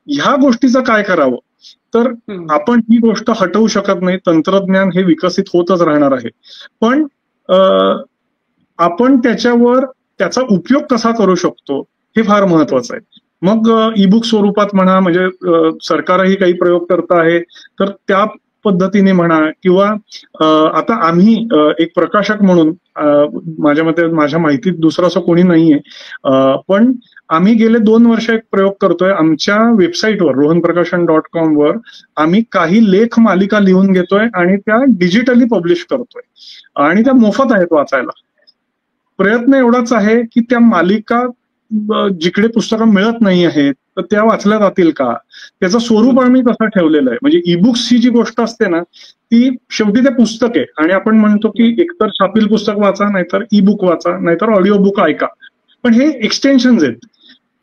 ह्या गोष्टीचं काय करावं? तर आपण ही गोष्ट हटवू शकत नाही, तंत्रज्ञान हे विकसित होतच राहणार आहे, पण आपण त्याच्यावर त्याचा उपयोग कसा करू शकतो हे फार महत्वाचं आहे. मग ईबुक स्वरूपात म्हणा, म्हणजे सरकारही काही प्रयोग करत आहे तर त्या पद्धतीने म्हणा, किंवा आता आम्ही एक प्रकाशक म्हणून माझ्या मते माझ्या माहितीत दुसरं असं कोणी नाहीये, पण आम्ही गेले 2 वर्ष एक प्रयोग करतोय. आमच्या वेबसाईटवर rohanprakashan.com वर आम्ही काही लेख मालिका लिहून घेतोय आणि त्या डिजिटली पब्लिश करतोय आणि त्या मोफत आहेत वाचायला. प्रयत्न एवढाच आहे की त्या मालिका जिकडे पुस्तकं मिळत नाही आहेत तर त्या वाचल्या जातील का, त्याचं स्वरूप आम्ही तसं ठेवलेलं आहे. म्हणजे ईबुक्सची जी गोष्ट असते ना, ती शेवटी ते पुस्तक आहे आणि आपण म्हणतो की एकतर छापील पुस्तक वाचा, नाहीतर ई बुक वाचा, नाहीतर ऑडिओ बुक ऐका, पण हे एक्सटेन्शन्स आहेत.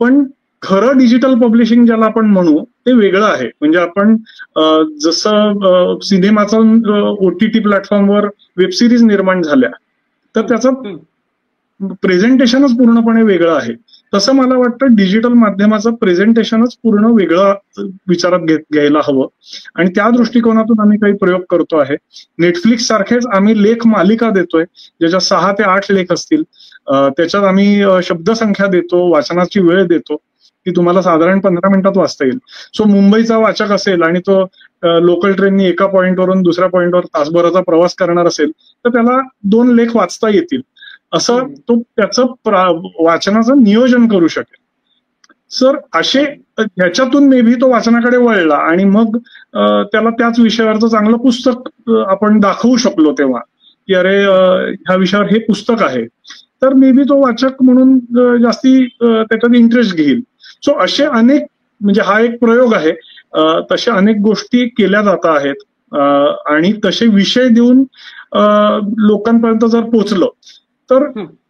पण खरं डिजिटल पब्लिशिंग ज्याला आपण म्हणू ते वेगळं आहे. म्हणजे आपण जसं सिनेमाचं OTT प्लॅटफॉर्मवर वेबसिरीज निर्माण झाल्या तर त्याचं प्रेझेंटेशनच पूर्णपणे वेगळं आहे, तसं मला वाटतं डिजिटल माध्यमाचं प्रेझेंटेशनच पूर्ण वेगळं विचारात घ्यायला हवं आणि त्या दृष्टिकोनातून आम्ही काही प्रयोग करतो आहे. नेटफ्लिक्स सारखेच आम्ही लेख मालिका देतोय ज्याच्यात 6 ते 8 लेख असतील. त्याच्यात आम्ही शब्दसंख्या देतो, वाचनाची वेळ देतो की तुम्हाला साधारण 15 मिनिटात वाचता येईल. सो मुंबईचा वाचक असेल आणि तो लोकल ट्रेननी एका पॉइंटवरून दुसऱ्या पॉइंटवर तासभराचा प्रवास करणार असेल तर त्याला 2 लेख वाचता येतील, असं तो त्याचं वाचनाचं नियोजन करू शकेल. सर असे ह्याच्यातून मे बी तो वाचनाकडे वळला आणि मग त्याला त्याच विषयावरचं चांगलं पुस्तक आपण दाखवू शकलो तेव्हा की अरे ह्या विषयावर हे पुस्तक आहे, तर मे बी तो वाचक म्हणून जास्ती त्याच्यात इंटरेस्ट घेईल. सो असे अनेक, म्हणजे हा एक प्रयोग आहे, तशा अनेक गोष्टी केल्या जात आहेत आणि तसे विषय देऊन लोकांपर्यंत जर पोचलं तर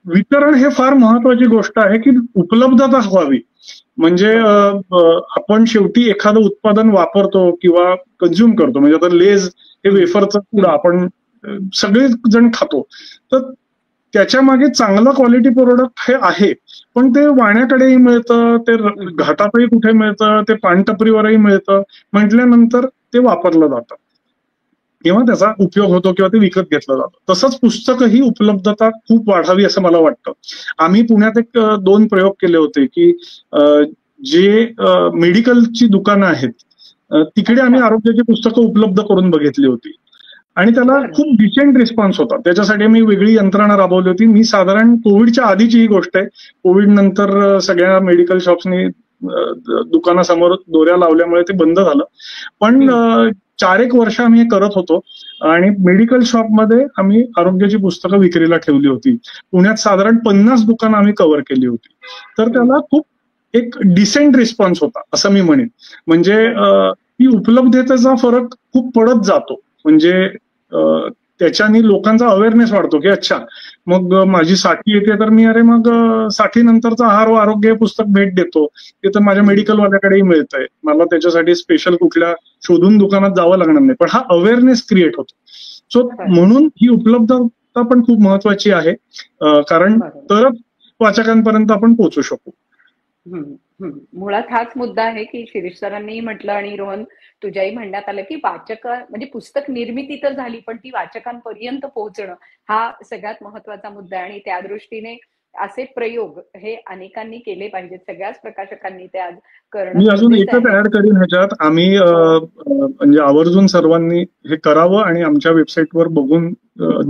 वितरण हे फार महत्वाची गोष्ट आहे की उपलब्धता व्हावी. म्हणजे आपण शेवटी एखादं उत्पादन वापरतो किंवा कन्झ्युम करतो, म्हणजे आता लेज हे वेफरचं पुडा आपण सगळे जण खातो, तर त्याच्या मागे चांगलं क्वालिटी प्रोडक्ट हे आहे, पण ते वाण्याकडेही मिळतं, ते घाटातही कुठे मिळतं, ते पानटपरीवरही मिळतं, म्हटल्यानंतर ते वापरलं जातं. किंवा त्याचा उपयोग होतो किंवा ते विकत घेतलं जातं. तसंच पुस्तकही उपलब्धता खूप वाढावी असं मला वाटतं. आम्ही पुण्यात एक 2 प्रयोग केले होते की जे मेडिकलची दुकानं आहेत तिकडे आम्ही आरोग्याची पुस्तकं उपलब्ध करून बघितली होती आणि त्याला खूप डिसेंट रिस्पॉन्स होता. त्याच्यासाठी मी वेगळी यंत्रणा राबवली होती. मी साधारण कोविडच्या आधीची ही गोष्ट आहे. कोविड नंतर सगळ्या मेडिकल शॉप्सनी दुकानासमोर दोऱ्या लावल्यामुळे ते बंद झालं. पण 4-1 वर्ष आम्ही हे करत होतो आणि मेडिकल शॉपमध्ये आम्ही आरोग्याची पुस्तकं विक्रीला ठेवली होती. पुण्यात साधारण 50 दुकानं आम्ही कव्हर केली होती. तर त्याला खूप एक डिसेंट रिस्पॉन्स होता असं मी म्हणेन. म्हणजे ही उपलब्धतेचा फरक खूप पडत जातो. म्हणजे त्याच्याने लोकांचा अवेअरनेस वाढतो की अच्छा मग माझी 60 येते तर मी अरे मग 60 नंतरचा आहार व आरोग्य पुस्तक भेट देतो. ते तर माझ्या मेडिकलवाल्याकडेही मिळतंय. मला त्याच्यासाठी स्पेशल कुठल्या शोधून दुकानात जावं लागणार नाही. पण हा अवेअरनेस क्रिएट होतो. सो म्हणून ही उपलब्धता पण खूप महत्वाची आहे. कारण तरच वाचकांपर्यंत आपण पोहोचू शकू. मुळात हाच मुद्दा आहे की शिरीष सरांनी म्हटलं आणि रोहन तुझ्याही म्हणण्यात आलं की वाचक म्हणजे पुस्तक निर्मिती तर झाली पण ती वाचकांपर्यंत पोहोचणं हा सगळ्यात महत्वाचा मुद्दा आहे. आणि त्या दृष्टीने असे प्रयोग हे अनेकांनी केले पाहिजेत. सगळ्याच प्रकाशकांनी ते आज करणं. मी अजून एकच ऍड करीन ह्याच्यात. आम्ही म्हणजे आवर्जून सर्वांनी हे करावं आणि आमच्या वेबसाईटवर बघून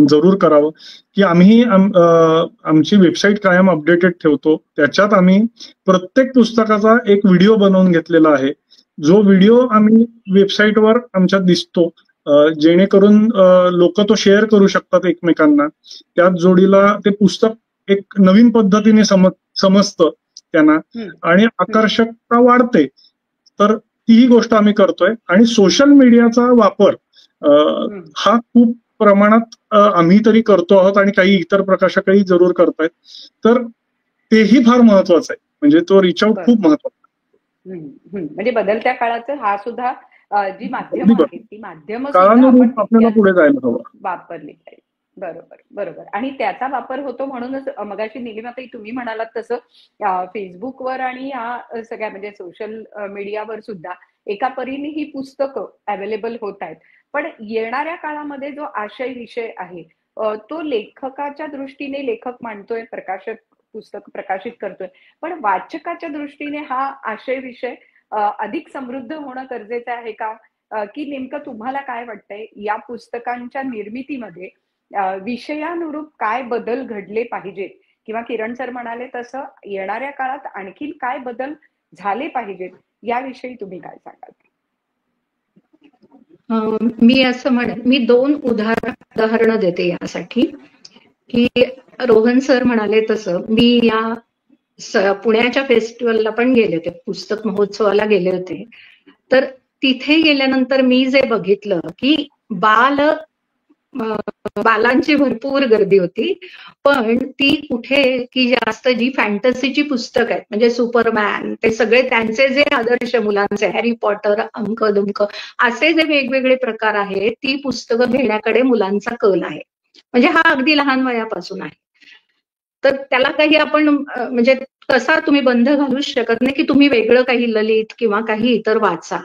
जरूर करावं की आम्ही आमची वेबसाईट कायम अपडेटेड ठेवतो. त्याच्यात आम्ही प्रत्येक पुस्तकाचा एक व्हिडिओ बनवून घेतलेला आहे. जो व्हिडिओ आम्ही वेबसाईटवर आमच्यात दिसतो जेणेकरून लोक तो शेअर करू शकतात एकमेकांना. त्याच जोडीला ते पुस्तक एक नवीन पद्धतीने समजतं त्यांना आणि आकर्षकता वाढते. तर तीही गोष्ट आम्ही करतोय. आणि सोशल मीडियाचा वापर हा खूप प्रमाणात आम्ही तरी करतो आहोत आणि काही इतर प्रकाशकही जरूर करतायत. तर तेही फार महत्वाचं आहे. म्हणजे तो रिच आउट खूप महत्वाचा. म्हणजे बदलत्या काळाचं हा सुद्धा जी माध्यम आहेत ती माध्यम आपल्याला पुढे जायला हवं वापरली पाहिजे. बरोबर. आणि त्याचा वापर होतो म्हणूनच मगाशी निलिमाताई तुम्ही म्हणालात तसं फेसबुकवर आणि या सगळ्या म्हणजे सोशल मीडियावर सुद्धा एका परीने ही पुस्तकं अवेलेबल होत आहेत. पण येणाऱ्या काळामध्ये जो आशय विषय आहे तो लेखकाच्या दृष्टीने लेखक मांडतोय, प्रकाशक पुस्तक प्रकाशित करतोय. पण वाचकाच्या दृष्टीने हा आशय विषय अधिक समृद्ध होणं गरजेचं आहे का? की नेमकं तुम्हाला काय वाटतंय या पुस्तकांच्या निर्मितीमध्ये विषयानुरूप काय बदल घडले पाहिजेत? किंवा किरण सर म्हणाले तसं येणाऱ्या काळात आणखीन काय बदल झाले पाहिजेत याविषयी तुम्ही काय सांगाल? मी असं म्हणेन, मी 2 उदाहरणं देते यासाठी की रोहन सर म्हणाले तसं मी या पुण्याच्या फेस्टिवलला पण गेले होते, पुस्तक महोत्सवाला गेले होते. तर तिथे गेल्यानंतर मी जे बघितलं की बालांची भरपूर गर्दी होती. पण ती कुठे की जास्त जी फॅन्टसीची पुस्तक आहेत म्हणजे सुपरमॅन ते सगळे त्यांचे जे आदर्श मुलांचे हॅरी पॉटर अंक दुमक असे जे वेगवेगळे प्रकार आहेत ती पुस्तकं घेण्याकडे मुलांचा कल आहे. म्हणजे हा अगदी लहान वयापासून आहे. तर त्याला काही आपण म्हणजे कसा तुम्ही बंध घालूच शकत नाही की तुम्ही वेगळं काही ललित किंवा काही इतर वाचा.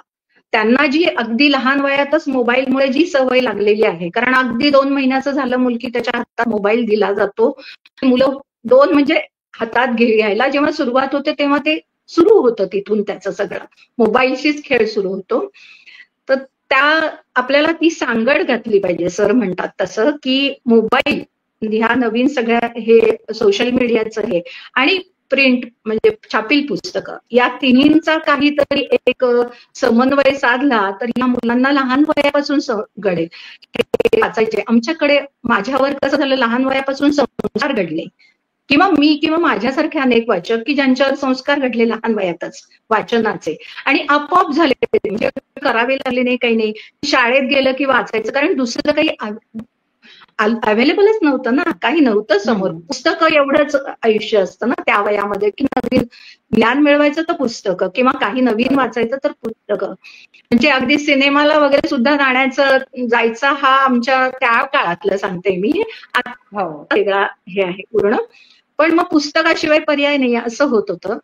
त्यांना जी अगदी लहान वयातच मोबाईलमुळे जी सवय लागलेली आहे, कारण अगदी 2 महिन्याचं झालं मुलगी त्याच्या हातात मोबाईल दिला जातो. मुलं 2 म्हणजे हातात घ्यायला जेव्हा सुरुवात होते तेव्हा ते सुरू होतं तिथून त्याचं सगळं मोबाईलशीच खेळ सुरू होतो. तर आपल्याला ती सांगड घातली पाहिजे. सर म्हणतात तसं की मोबाईल ह्या नवीन सगळ्या हे सोशल मीडियाचं हे आणि प्रिंट म्हणजे छापील पुस्तकं या तिन्हींचा काहीतरी एक समन्वय साधला तर या मुलांना लहान वयापासून घडेल हे वाचायचे. आमच्याकडे माझ्यावर कसं झालं, लहान वयापासून संस्कार घडले किंवा माझ्यासारखे अनेक वाचक की ज्यांच्यावर संस्कार घडले लहान वयातच वाचनाचे आणि आपोआप झाले, म्हणजे करावे लागले नाही काही नाही. शाळेत गेलं की वाचायचं, कारण दुसरं काही अवेलेबलच नव्हतं ना, काही नव्हतं समोर. पुस्तकं एवढंच आयुष्य असतं ना त्या वयामध्ये की नवीन ज्ञान मिळवायचं तर पुस्तकं किंवा काही नवीन वाचायचं तर पुस्तकं. म्हणजे अगदी सिनेमाला वगैरे सुद्धा जायचा हा आमच्या त्या काळातलं सांगते मी, वेगळा हे आहे पूर्ण. पण मग पुस्तकाशिवाय पर्याय नाही असं होत होतं.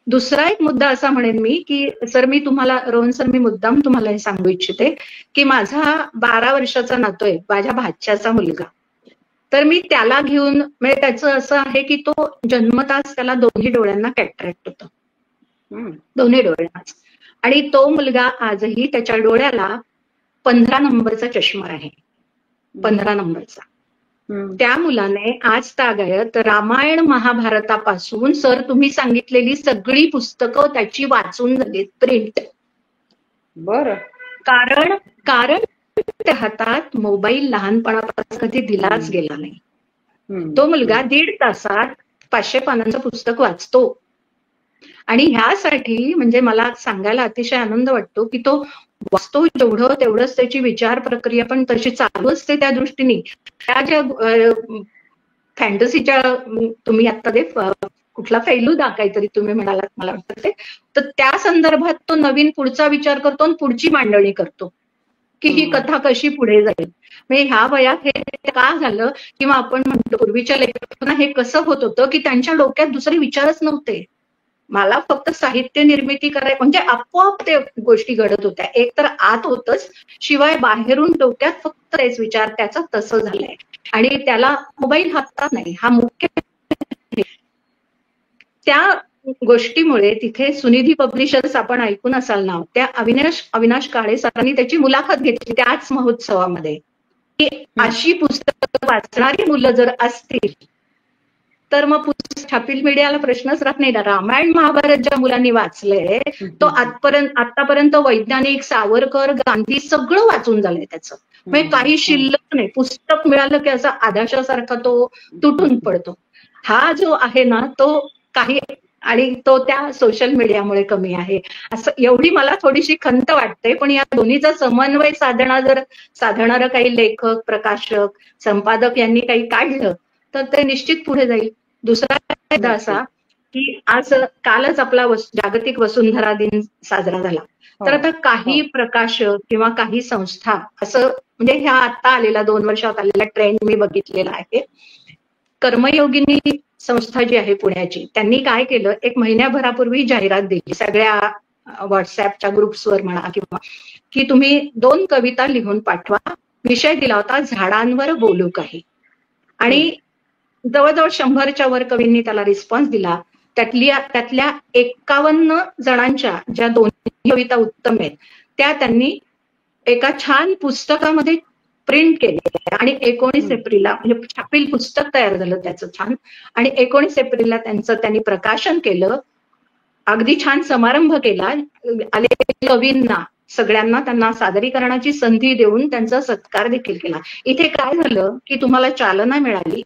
दुसरा एक मुद्दा असा म्हणेन मी की सर मी तुम्हाला रोहन सर मी मुद्दाम तुम्हाला हे सांगू इच्छिते की माझा 12 वर्षाचा नातू आहे, माझ्या भाच्याचा मुलगा. तर मी त्याला घेऊन म्हणजे त्याचं असं आहे की तो जन्मताच त्याला दोन्ही डोळ्यांना कॅटरॅक्ट होतं, दोन्ही डोळ्यांनाच. आणि तो मुलगा आजही त्याच्या डोळ्याला 15 नंबरचा चष्मा आहे, 15 नंबरचा. त्या मुलाने आज तागायत रामायण महाभारतापासून सर तुम्ही सांगितलेली सगळी पुस्तकं त्याची वाचून झालीत प्रिंट. बरं. कारण त्या हातात मोबाईल लहानपणापासून कधी दिलाच गेला नाही. तो मुलगा 1.5 तासात 500 पानांचं पुस्तक वाचतो. आणि ह्यासाठी म्हणजे मला सांगायला अतिशय आनंद वाटतो की तो वाचतो जेवढं तेवढंच त्याची विचार प्रक्रिया पण तशी चालू असते. त्या दृष्टीने त्या ज्या फॅन्टसीच्या तुम्ही आता ते कुठला पैलू काहीतरी तुम्ही म्हणालात मला वाटतं ते, तर त्या संदर्भात तो नवीन पुढचा विचार करतो आणि पुढची मांडणी करतो की ही कथा कशी पुढे जाईल. म्हणजे ह्या वयात हे का झालं किंवा आपण म्हणतो पूर्वीच्या लेखकांना हे कसं होत होतं की त्यांच्या डोक्यात दुसरे विचारच नव्हते. मला फक्त साहित्य निर्मिती करायची म्हणजे आपोआप ते गोष्टी घडत होत्या. एक तर आत होतच, शिवाय बाहेरून डोक्यात फक्त तेच विचार. त्याचं तसं झालंय आणि त्याला मोबाईल हातात नाही हा मुख्य. त्या गोष्टीमुळे तिथे सुनिधी पब्लिशर्स आपण ऐकून असाल नाव, त्या अविनाश काळे सरांनी त्याची मुलाखत घेतली त्याच महोत्सवामध्ये की अशी पुस्तकं वाचणारी मुलं जर असतील तर मग छापील मीडियाला प्रश्नच राहत नाही ना. रामायण महाभारत ज्या मुलांनी वाचलंय तो आतापर्यंत वैज्ञानिक, सावरकर, गांधी सगळं वाचून झालंय त्याचं. म्हणजे काही शिल्लक नाही. पुस्तक मिळालं की असा आधाशासारखा तो तुटून पडतो. हा जो आहे ना तो काही आणि तो त्या सोशल मीडियामुळे कमी आहे असं एवढी मला थोडीशी खंत वाटते. पण या दोन्हीचा समन्वय साधणारं काही लेखक, प्रकाशक, संपादक यांनी काही काढलं तर ते निश्चित पुढे जाईल. दुसरा मुद्दा असा की आज कालच आपला जागतिक वसुंधरा दिन साजरा झाला. तर आता काही प्रकाशक किंवा काही संस्था असं म्हणजे ह्या आता आलेला 2 वर्षात आलेला ट्रेंड मी बघितलेला आहे. कर्मयोगिनी संस्था जी आहे पुण्याची, त्यांनी काय केलं, एक महिन्याभरापूर्वी जाहिरात दिली सगळ्या व्हॉट्सअपच्या ग्रुप्सवर म्हणा किंवा की तुम्ही 2 कविता लिहून पाठवा. विषय दिला होता झाडांवर बोलू काही. आणि जवळजवळ 100च्या वर कवींनी त्याला रिस्पॉन्स दिला. त्यातल्या 51 जणांच्या ज्या 2 कविता उत्तम आहेत त्या त्यांनी एका छान पुस्तकामध्ये प्रिंट केले आणि 19 एप्रिलला म्हणजे छापील पुस्तक तयार झालं त्याचं छान. आणि 19 एप्रिलला त्यांनी प्रकाशन केलं. अगदी छान समारंभ केला. आलेल्या कवींना सगळ्यांना त्यांना सादरीकरणाची संधी देऊन त्यांचा सत्कार देखील केला. इथे काय झालं की तुम्हाला चालना मिळाली,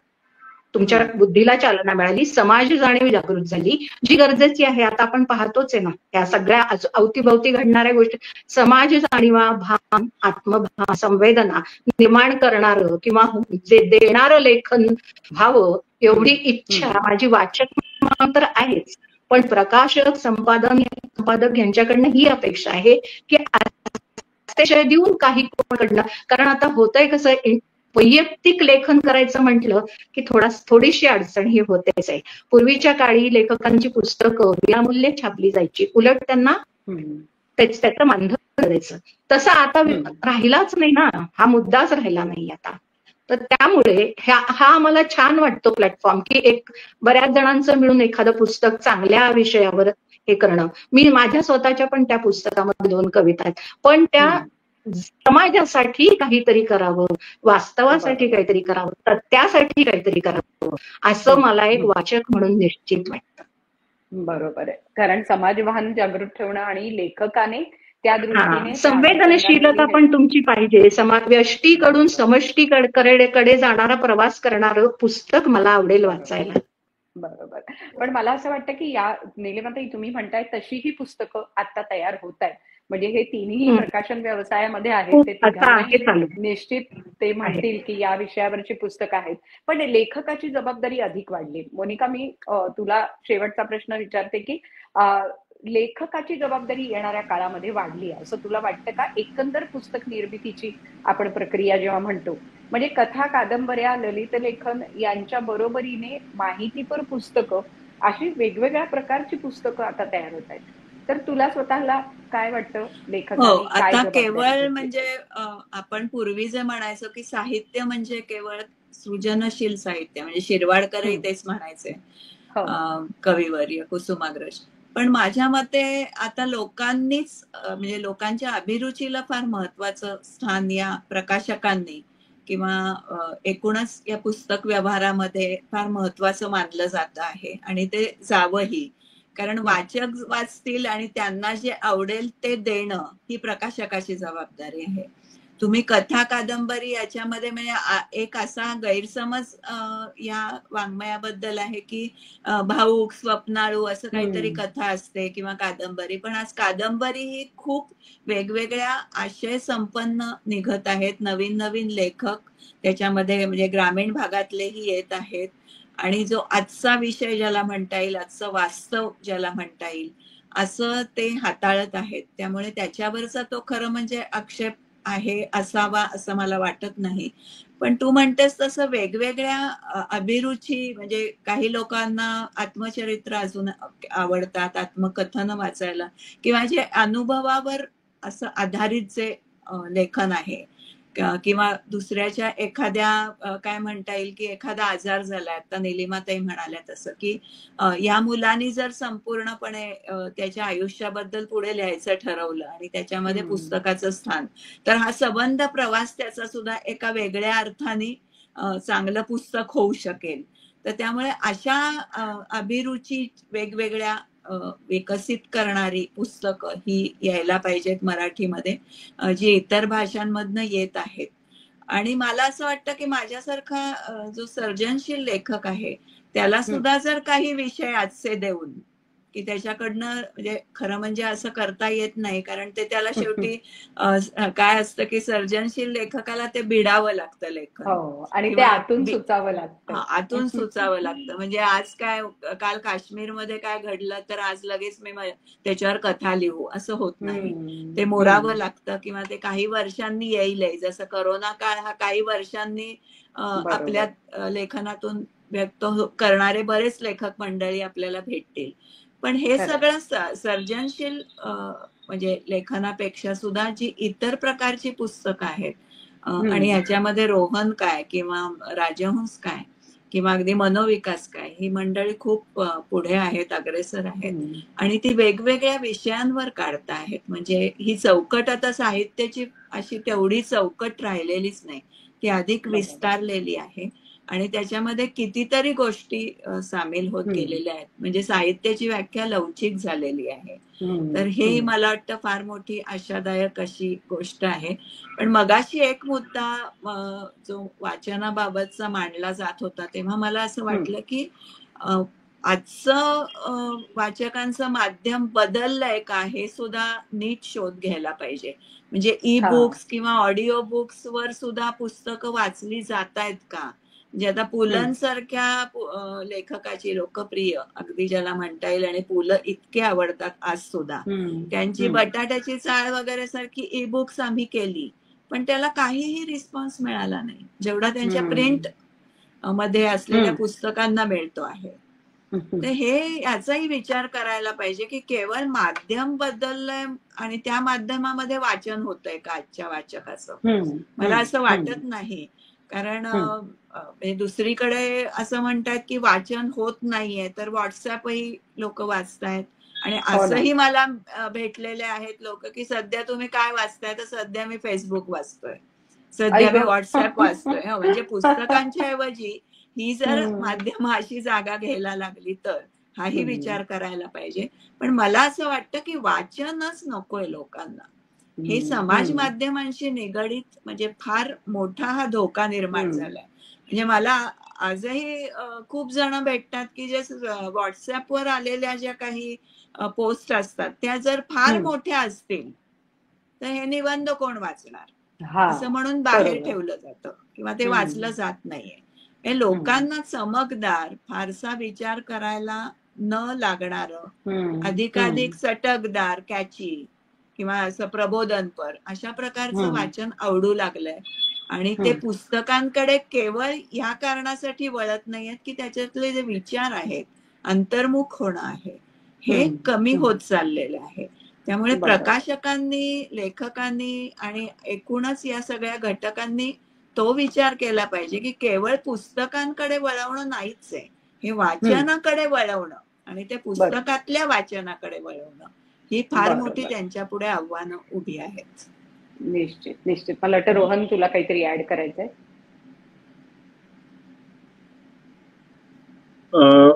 तुमच्या बुद्धीला चालना मिळाली, समाज जाणीव जागृत झाली जी गरजेची आहे. आता आपण पाहतोच आहे ना या सगळ्या अवतीभवती घडणाऱ्या गोष्टी. समाज जाणीवा, भान, आत्मभान, संवेदना निर्माण करणारं किंवा जे देणारं लेखन व्हावं एवढी इच्छा माझी वाचक म्हणून तर आहेच, पण प्रकाशक, संपादक यांच्याकडनं ही अपेक्षा आहे की विषय देऊन काही कोणाकडनं. कारण आता होतंय कसं, वैयक्तिक लेखन करायचं म्हटलं की थोडीशी अडचण ही होतेच आहे. पूर्वीच्या काळी लेखकांची पुस्तकं विनामूल्य छापली जायची, उलट त्यांना त्याचं मानधन करायचं. तसं आता राहिलाच नाही ना, हा मुद्दाच राहिला नाही आता. तर त्यामुळे हा आम्हाला छान वाटतो प्लॅटफॉर्म की एक बऱ्याच जणांचं मिळून एखादं पुस्तक चांगल्या विषयावर हे करणं. मी माझ्या स्वतःच्या पण त्या पुस्तकामध्ये 2 कविता आहेत, पण त्या समाजासाठी काहीतरी करावं, वास्तवासाठी काहीतरी करावं, सत्यासाठी काहीतरी करावं असं मला एक वाचक म्हणून निश्चित वाटतं. बरोबर आहे. कारण समाजभान जागृत ठेवणं आणि लेखकाने त्या दृष्टीने संवेदनशीलता पण तुमची पाहिजे. व्यष्टीकडून समष्टीकडे जाणारा प्रवास करणारं पुस्तक मला आवडेल वाचायला. बरोबर. पण मला असं वाटतं की या नीलिमाताई तुम्ही म्हणताय तशी ही पुस्तकं आता तयार होत आहेत. म्हणजे हे तिन्ही प्रकाशन व्यवसायामध्ये आहेत, ते निश्चित ते म्हणतील की या विषयावरची पुस्तकं आहेत. पण लेखकाची जबाबदारी अधिक वाढली. मोनिका, मी तुला शेवटचा प्रश्न विचारते की लेखकाची जबाबदारी येणाऱ्या काळामध्ये वाढली आहे असं तुला वाटतं का? एकंदर पुस्तक निर्मितीची आपण प्रक्रिया जेव्हा म्हणतो, म्हणजे कथा, कादंबऱ्या, ललित लेखन यांच्या बरोबरीने माहितीपर पुस्तकं अशी वेगवेगळ्या प्रकारची पुस्तकं आता तयार होत आहेत. तर तुला स्वतःला काय वाटतं लेखकांनी काय आता जबाबदारी केवळ घेतली? म्हणजे आपण पूर्वी जे म्हणायचो की साहित्य म्हणजे केवळ सृजनशील साहित्य, म्हणजे शिरवाडकरही तेच म्हणायचे, कविवर्य कुसुमाग्रज. पण माझ्या मते आता लोकांनीच म्हणजे लोकांच्या अभिरुचीला फार महत्वाचं स्थान या प्रकाशकांनी किंवा एकूणच या पुस्तक व्यवहारामध्ये फार महत्वाचं मानलं जात आहे, आणि ते जावंही. कारण वाचक वाचतील आणि त्यांना जे आवडेल ते देणं ही प्रकाशकाची जबाबदारी आहे. तुम्ही कथा कादंबरी याच्यामध्ये म्हणजे एक असा गैरसमज या वाङ्मयाबद्दल आहे की भाऊक स्वप्नाळू असं काहीतरी कथा असते किंवा कादंबरी. पण आज कादंबरी ही खूप वेगवेगळ्या आशय संपन्न निघत आहेत. नवीन नवीन लेखक त्याच्यामध्ये म्हणजे ग्रामीण भागातलेही येत आहेत, आणि जो आजचा विषय ज्याला म्हणता येईल, आजचं वास्तव ज्याला म्हणता येईल, असं ते हाताळत आहेत. त्यामुळे त्याच्यावरचा तो खरं म्हणजे आक्षेप आहे असावा असं मला वाटत नाही. पण तू म्हणतेस तसं वेगवेगळ्या अभिरुची, म्हणजे काही लोकांना आत्मचरित्र अजून आवडतात, आत्मकथन वाचायला, किंवा जे अनुभवावर असं आधारित जे लेखन आहे, किंवा दुसऱ्याच्या एखाद्या काय म्हणता येईल की एखादा आजार झाला, आता निलिमाताई म्हणाल्या तसं की या मुलांनी जर संपूर्णपणे त्याच्या आयुष्याबद्दल पुढे लिहायचं ठरवलं आणि त्याच्यामध्ये पुस्तकाचं स्थान, तर हा संबंध प्रवास त्याचा सुद्धा एका वेगळ्या अर्थाने चांगलं पुस्तक होऊ शकेल. तर त्यामुळे अशा अभिरुची वेगवेगळ्या विकसित करणारी पुस्तकं ही यायला पाहिजेत मराठीमध्ये, जी इतर भाषांमधनं येत आहेत. आणि मला असं वाटतं की माझ्यासारखा जो सर्जनशील लेखक आहे त्याला सुद्धा जर काही विषय आजचे देऊन की त्याच्याकडनं म्हणजे खरं म्हणजे असं करता येत नाही, कारण ते त्याला शेवटी काय असतं की सर्जनशील लेखकाला ते भिडावं लागतं लेखन, आणि ते आतून सुचावं लागतं. आतून सुचावं लागतं. म्हणजे आज काय, काल काश्मीरमध्ये काय घडलं तर आज लगेच मी त्याच्यावर कथा लिहू असं होत नाही. ते मोरावं लागतं, किंवा ते काही वर्षांनी येईल. जसं करोना काळ हा काही वर्षांनी आपल्या लेखनातून व्यक्त करणारे बरेच लेखक मंडळी आपल्याला भेटतील. पण हे सगळं सर्जनशील म्हणजे लेखनापेक्षा सुद्धा जी इतर प्रकारची पुस्तकं आहेत, आणि ह्याच्यामध्ये रोहन काय किंवा राजहंस काय किंवा अगदी मनोविकास काय, ही मंडळी खूप पुढे आहेत, अग्रेसर आहेत, आणि ती वेगवेगळ्या विषयांवर काढता आहेत. म्हणजे ही चौकट आता साहित्याची अशी तेवढी चौकट राहिलेलीच नाही, ती अधिक विस्तारलेली आहे, आणि त्याच्यामध्ये कितीतरी गोष्टी सामील होत गेलेल्या आहेत. म्हणजे साहित्याची व्याख्या लवचिक झालेली आहे. तर हे मला वाटतं फार मोठी आशादायक अशी गोष्ट आहे. पण मगाशी एक मुद्दा जो वाचनाबाबतचा मांडला जात होता, तेव्हा मला असं वाटलं की आजचं वाचकांचं माध्यम बदललंय का हे सुद्धा नीट शोध घ्यायला पाहिजे. म्हणजे ई बुक्स किंवा ऑडिओ बुक्स वर सुद्धा पुस्तकं वाचली जात आहेत का? म्हणजे आता पुलंसारख्या लेखकाची लोकप्रिय अगदी ज्याला म्हणता येईल, आणि पुलं इतके आवडतात आज सुद्धा, त्यांची बटाट्याची चाळ वगैरे सारखी ई बुक्स आम्ही केली, पण त्याला काहीही रिस्पॉन्स मिळाला नाही जेवढा त्यांच्या प्रिंट मध्ये असलेल्या पुस्तकांना मिळतो आहे. तर हे याचाही विचार करायला पाहिजे की केवळ माध्यम बदललंय आणि त्या माध्यमामध्ये वाचन होतंय का आजच्या वाचकाचं? मला असं वाटत नाही. कारण दुसरीकडे असं म्हणतात की वाचन होत नाहीये, तर व्हॉट्सअपही लोक वाचतायत, आणि असंही मला भेटलेले आहेत लोक की सध्या तुम्ही काय वाचताय, तर सध्या मी फेसबुक वाचतोय, सध्या मी व्हॉट्सअप वाचतोय. म्हणजे पुस्तकांच्या ऐवजी ही जर माध्यम अशी जागा घ्यायला लागली तर हाही विचार करायला पाहिजे. पण मला असं वाटतं की वाचनच नकोय लोकांना, हे समाज माध्यमांशी निगडीत म्हणजे फार मोठा हा धोका निर्माण झालाय. म्हणजे मला आजही खूप जण भेटतात की जे व्हॉट्सअपवर आलेल्या ज्या काही पोस्ट असतात त्या जर फार मोठ्या असतील तर हे निबंध कोण वाचणार असं म्हणून बाहेर ठेवलं जातं किंवा ते वाचलं जात नाहीये. हे लोकांना चमकदार, फारसा विचार करायला न लागणारं, अधिकाधिक सटकदार, कॅची किंवा असं प्रबोधनपर अशा प्रकारचं वाचन आवडू लागलंय, आणि ते पुस्तकांकडे केवळ या कारणासाठी वळत नाहीयेत की त्याच्यातले जे विचार आहेत अंतर्मुख होणं आहे हे कमी होत चाललेलं आहे. त्यामुळे प्रकाशकांनी, लेखकांनी आणि एकूणच या सगळ्या घटकांनी तो विचार केला पाहिजे की केवळ पुस्तकांकडे वळवणं नाहीच आहे, हे वाचनाकडे वळवणं आणि ते पुस्तकातल्या वाचनाकडे वळवणं ही फार मोठी त्यांच्या पुढे आव्हानं उभी आहेत. निश्चित निश्चित. मला वाटतं रोहन तुला काहीतरी ऍड करायचंय.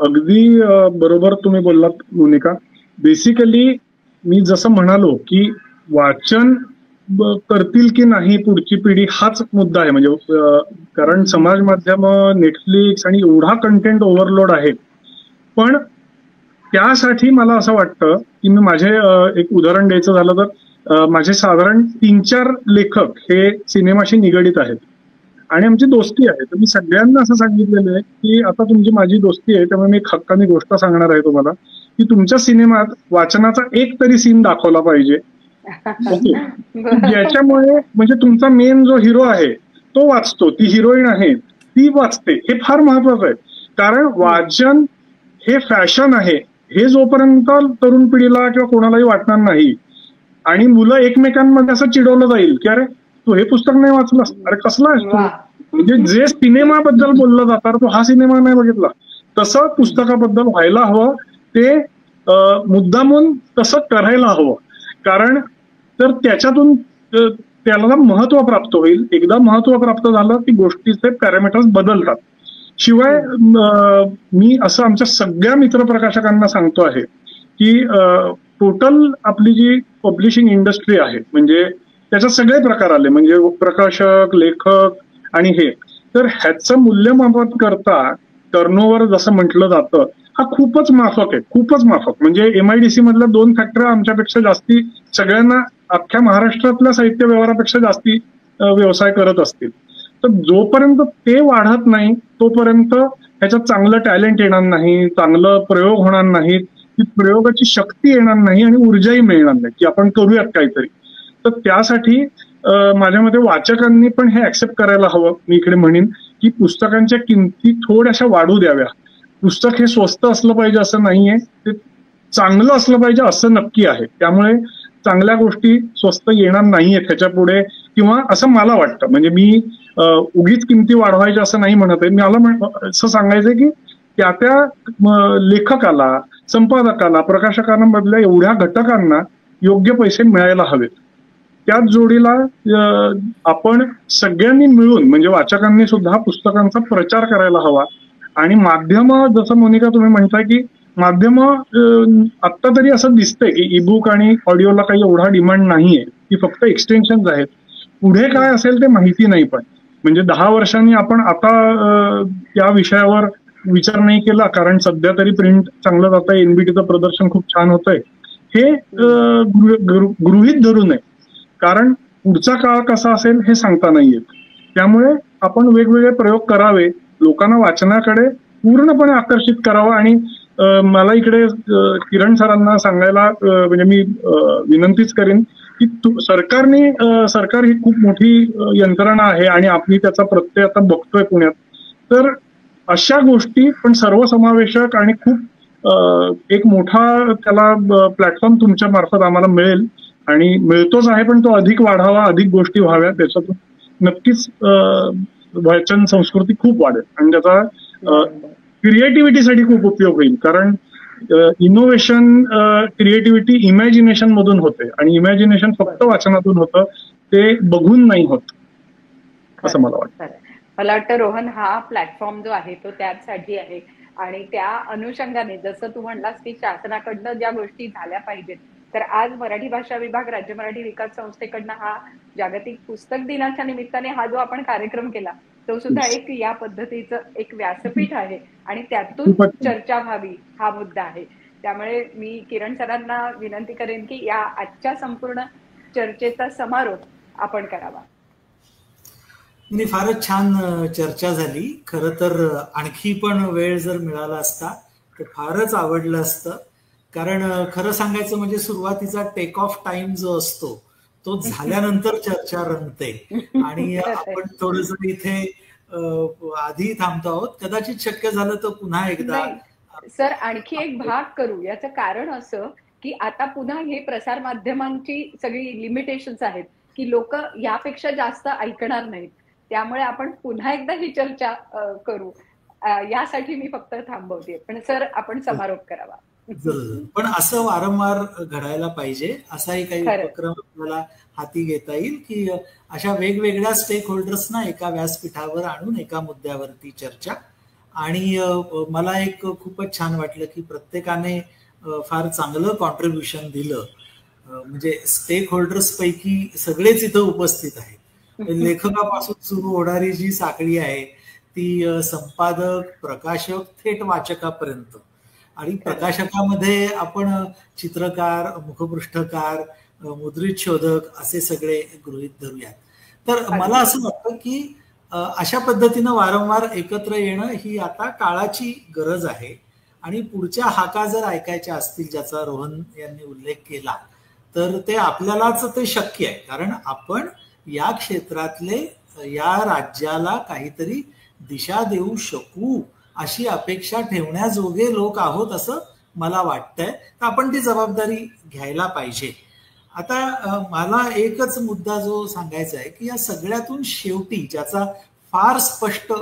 अगदी बरोबर तुम्ही बोललात मोनिका. बेसिकली मी जसं म्हणालो की वाचन करतील की नाही पुढची पिढी हाच मुद्दा आहे. म्हणजे कारण समाज माध्यम, नेटफ्लिक्स आणि एवढा कंटेंट ओव्हरलोड आहे. पण त्यासाठी मला असं वाटतं की मी माझे एक उदाहरण द्यायचं झालं तर माझे साधारण 3-4 लेखक हे सिनेमाशी निगडीत आहेत आणि आमची दोस्ती आहे. तर मी सगळ्यांना असं सांगितलेलं आहे की आता तुमची माझी दोस्ती आहे त्यामुळे मी एक हक्काने गोष्ट सांगणार आहे तुम्हाला की तुमच्या सिनेमात वाचनाचा एक तरी सीन दाखवला पाहिजे. ओके, ज्याच्यामुळे म्हणजे तुमचा मेन जो हिरो आहे तो वाचतो, ती हिरोईन आहे ती वाचते. हे फार महत्वाचं आहे. कारण वाचन हे फॅशन आहे हे जोपर्यंत तरुण पिढीला किंवा कोणालाही वाटणार नाही आणि मुलं एकमेकांमध्ये असं चिडवलं जाईल की अरे तू हे पुस्तक नाही वाचलंस, अरे कसला आहेस तू, म्हणजे जे सिनेमाबद्दल बोललं जातं तो हा सिनेमा नाही बघितला, तसं पुस्तकाबद्दल व्हायला हवं. ते मुद्दामून तसं करायला हवं. कारण तर त्याच्यातून त्याला महत्व प्राप्त होईल. एकदा महत्व प्राप्त झालं की गोष्टीचे पॅरामीटर्स बदलतात. शिवाय मी असं आमच्या सगळ्या मित्रप्रकाशकांना सांगतो आहे की टोटल आपली जी पब्लिशिंग इंडस्ट्री आहे म्हणजे त्याच्यात सगळे प्रकार आले, म्हणजे प्रकाशक, लेखक आणि हे, तर ह्याचं मूल्यमापन करता टर्नओव्हर जसं म्हटलं जातं हा खूपच माफक आहे, खूपच माफक. म्हणजे MIDC मधल्या 2 फॅक्टरी आमच्यापेक्षा जास्ती सगळ्यांना अख्ख्या महाराष्ट्रातल्या साहित्य व्यवहारापेक्षा जास्ती व्यवसाय करत असतील. तर जोपर्यंत ते वाढत नाही तोपर्यंत ह्याच्यात चांगलं टॅलेंट येणार नाही, चांगलं प्रयोग होणार नाहीत, ती प्रयोगाची शक्ती येणार नाही आणि ऊर्जाही मिळणार नाही की आपण करूयात काहीतरी. तर त्यासाठी माझ्या मते वाचकांनी पण हे ऍक्सेप्ट करायला हवं. मी इकडे म्हणेन की पुस्तकांच्या किमती थोड्याशा वाढू द्याव्या. पुस्तक हे स्वस्त असलं पाहिजे असं नाहीये, ते चांगलं असलं पाहिजे असं नक्की आहे. त्यामुळे चांगल्या गोष्टी स्वस्त येणार नाहीयेत ह्याच्या पुढे, किंवा असं मला वाटतं. म्हणजे मी उगीच किमती वाढवायच्या असं नाही म्हणत आहे. मला असं सांगायचंय की त्या लेखकाला, संपादकाला, प्रकाशकांना मधल्या एवढ्या घटकांना योग्य पैसे मिळायला हवेत. त्याच जोडीला आपण सगळ्यांनी मिळून म्हणजे वाचकांनी सुद्धा पुस्तकांचा प्रचार करायला हवा. आणि माध्यम, जसं मोनिका तुम्ही म्हणताय की माध्यम आत्ता तरी असं दिसतंय की ईबुक आणि ऑडिओला काही एवढा डिमांड नाहीये, ती फक्त एक्सटेन्शन आहेत. पुढे काय असेल ते माहिती नाही. पण म्हणजे 10 वर्षांनी आपण आता या विषयावर विचार नाही केला, कारण सध्या तरी प्रिंट चांगलं जात आहे, NBTचं प्रदर्शन खूप छान होतंय, हे गृहीत धरू नये. कारण पुढचा काळ कसा असेल हे सांगता नाही येत. त्यामुळे आपण वेगवेगळे प्रयोग करावे, लोकांना वाचनाकडे पूर्णपणे आकर्षित करावं. आणि मला इकडे किरण सरांना सांगायला म्हणजे मी विनंतीच करेन की सरकार ही खूप मोठी यंत्रणा आहे आणि आपण त्याचा प्रत्यय आता बघतोय पुण्यात. तर अशा गोष्टी पण सर्वसमावेशक आणि खूप एक मोठा त्याला प्लॅटफॉर्म तुमच्या मार्फत आम्हाला मिळेल आणि मिळतोच आहे, पण तो अधिक वाढावा, अधिक गोष्टी व्हाव्या. त्याच्यातून नक्कीच वाचन संस्कृती खूप वाढेल आणि त्याचा क्रिएटिव्हिटीसाठी खूप उपयोग होईल. कारण इनोव्हेशन, क्रिएटिव्हिटी इमॅजिनेशन मधून होते आणि इमॅजिनेशन फक्त वाचनातून होतं, ते बघून नाही होत असं मला वाटतं. मला वाटतं रोहन, हा प्लॅटफॉर्म जो आहे तो त्यासाठी आहे आणि त्या अनुषंगाने जसं तू म्हणलास की शासनाकडनं ज्या गोष्टी झाल्या पाहिजेत, तर आज मराठी भाषा विभाग, राज्य मराठी विकास संस्थेकडनं हा जागतिक पुस्तक दिनाच्या निमित्ताने हा जो आपण कार्यक्रम केला तो सुद्धा एक या पद्धतीचं एक व्यासपीठ आहे आणि त्यातून चर्चा व्हावी हा मुद्दा आहे. त्यामुळे मी किरण सरांना विनंती करेन की या आजच्या संपूर्ण चर्चेचा समारोप आपण करावा. फारच छान चर्चा झाली. खरं तर आणखी पण वेळ जर मिळाला असता तर फारच आवडलं असतं. कारण खरं सांगायचं म्हणजे सुरुवातीचा टेक ऑफ टाइम जो असतो तो झाल्यानंतर चर्चा रंगते आणि आपण थोडंसं इथे आधी थांबतो आहोत. कदाचित शक्य झालं तर पुन्हा एकदा सर आणखी एक भाग करू. याचं कारण असं की आता पुन्हा हे प्रसार माध्यमांची सगळी लिमिटेशन्स आहेत की लोक यापेक्षा जास्त ऐकणार नाहीत. त्यामुळे आपण पुन्हा एकदा ही चर्चा करू. यासाठी मी फक्त थांबवते. पण सर आपण समारोप करावा. पण असं वारंवार घडायला पाहिजे. असाही काही उपक्रम आपल्याला हाती घेता येईल की अशा वेगवेगळ्या स्टेक होल्डर्सना एका व्यासपीठावर आणून एका मुद्द्यावरती चर्चा. आणि मला एक खूपच छान वाटलं की प्रत्येकाने फार चांगलं कॉन्ट्रीब्युशन दिलं. म्हणजे स्टेक होल्डर्स पैकी सगळेच इथं उपस्थित आहेत. लेखकापासून सुरू होणारी जी साखळी आहे ती संपादक, प्रकाशक, थेट वाचकापर्यंत. आणि प्रकाशकामध्ये आपण चित्रकार, मुखपृष्ठकार, मुद्रित शोधक असे सगळे गृहीत धरूयात. तर मला असं वाटतं की अशा पद्धतीनं वारंवार एकत्र येणं ही आता काळाची गरज आहे. आणि पुढच्या हाका जर ऐकायच्या असतील, ज्याचा रोहन यांनी उल्लेख केला, तर ते आपल्यालाच ते शक्य आहे. कारण आपण या क्षेत्रातले या राज्याला काहीतरी दिशा देऊ शकू अशी अपेक्षा ठेवण्याजोगे लोक आहोत असं मला वाटतंय. तर आपण ती जबाबदारी घ्यायला पाहिजे. आता मला एकच मुद्दा जो सांगायचा आहे की या सगळ्यातून शेवटी ज्याचा फार स्पष्ट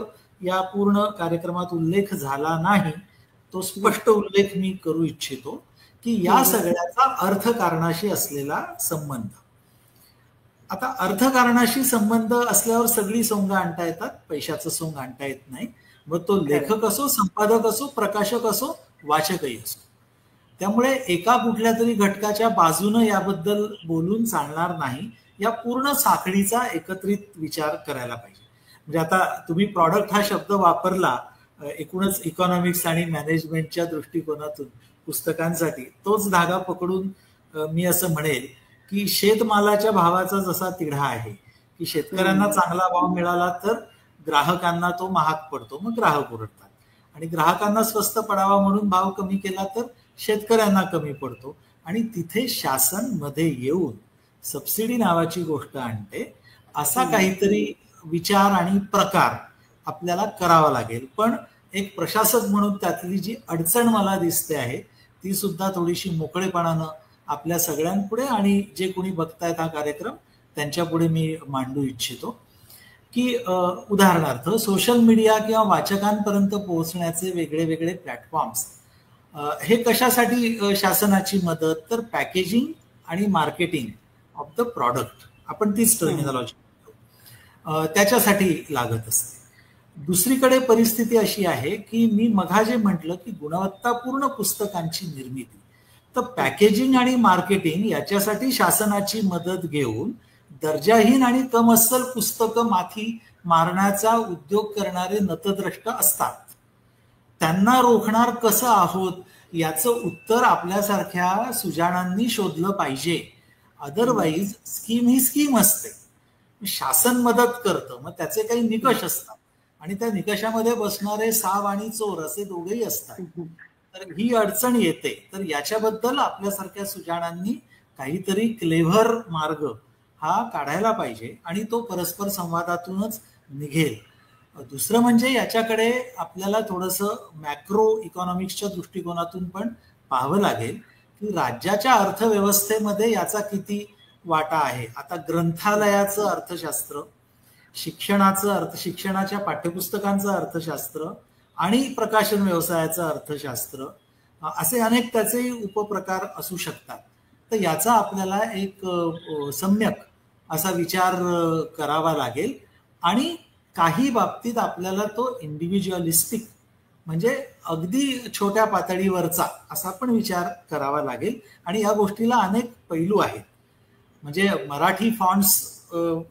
या पूर्ण कार्यक्रमात उल्लेख झाला नाही, तो स्पष्ट उल्लेख मी करू इच्छितो की या सगळ्याचा अर्थकारणाशी असलेला संबंध. आता अर्थकारणाशी संबंध असल्यावर सगळी सोंग आणता येतात, पैशाचं सोंग आणता येत नाही. मग तो लेखक असो, संपादक असो, प्रकाशक असो, वाचकही असो. त्यामुळे एका कुठल्या तरी घटकाच्या बाजूनं याबद्दल बोलून चालणार नाही. या पूर्ण साखळीचा एकत्रित विचार करायला पाहिजे. म्हणजे आता तुम्ही प्रॉडक्ट हा शब्द वापरला एकूणच इकॉनॉमिक्स आणि मॅनेजमेंटच्या दृष्टिकोनातून पुस्तकांसाठी. तोच धागा पकडून मी असं म्हणेल की शेतमालाच्या भावाचा जसा तिढा आहे की शेतकऱ्यांना चांगला भाव मिळाला तर ग्राहकांना तो महाग पडतो, मग ग्राहक ओरडतात. आणि ग्राहकांना स्वस्त पडावा म्हणून भाव कमी केला तर शेतकऱ्यांना कमी पडतो. आणि तिथे शासन मध्ये येऊन सबसिडी नावाची गोष्ट आणते. असा काहीतरी विचार आणि प्रकार आपल्याला करावा लागेल. पण एक प्रशासक म्हणून त्यातली जी अडचण मला दिसते आहे ती सुद्धा थोडीशी मोकळेपणानं आपल्या सगळ्यांपुढे आणि जे कोणी बघतायत हा कार्यक्रम त्यांच्या पुढे मी मांडू इच्छितो की उदाहरणार्थ सोशल मीडिया किंवा वाचकांपर्यंत पोहोचण्याचे वेगळे वेगळे प्लॅटफॉर्म्स हे कशासाठी शासनाची मदत, तर पॅकेजिंग आणि मार्केटिंग ऑफ द प्रॉडक्ट, आपण तीच टर्मिनॉलॉजी त्याच्यासाठी लागत असते. दुसरीकडे परिस्थिती अशी आहे की मी मघा जे म्हटलं की गुणवत्तापूर्ण पुस्तकांची निर्मिती, तर पॅकेजिंग आणि मार्केटिंग याच्यासाठी शासनाची मदत घेऊन दर्जाहीन आणि कमअस्सल पुस्तकं माथी मारण्याचा उद्योग करणारे नतद्रष्ट असतात. त्यांना रोखणार कसं आहोत याचं उत्तर आपल्यासारख्या सुजाणांनी शोधलं पाहिजे. अदरवाईज स्कीम ही स्कीम असते, शासन मदत करतं, मग त्याचे काही निकष असतात आणि त्या निकषामध्ये बसणारे साव आणि चोर असे दोघेही असतात. तर ही अडचण येते. तर याच्याबद्दल आपल्यासारख्या सुजाणांनी काहीतरी क्लेव्हर मार्ग हा काढायला पाहिजे आणि तो परस्पर संवादातूनच निघेल. दुसरं म्हणजे याच्याकडे आपल्याला थोडंसं मॅक्रो इकॉनॉमिक्सच्या दृष्टिकोनातून पण पाहावं लागेल की राज्याच्या अर्थव्यवस्थेमध्ये याचा किती वाटा आहे. आता ग्रंथालयाचं अर्थशास्त्र, शिक्षणाच्या पाठ्यपुस्तकांचं अर्थशास्त्र आणि प्रकाशन व्यवसायाचं अर्थशास्त्र असे अनेक त्याचे उपप्रकार असू शकतात. तर याचा आपल्याला एक सम्यक असा विचार करावा लागेल आणि काही बाबतीत आपल्याला तो इंडिव्हिज्युअलिस्टिक म्हणजे अगदी छोट्या पातळीवरचा असा पण विचार करावा लागेल. आणि या गोष्टीला अनेक पैलू आहेत. म्हणजे मराठी फॉन्ट्स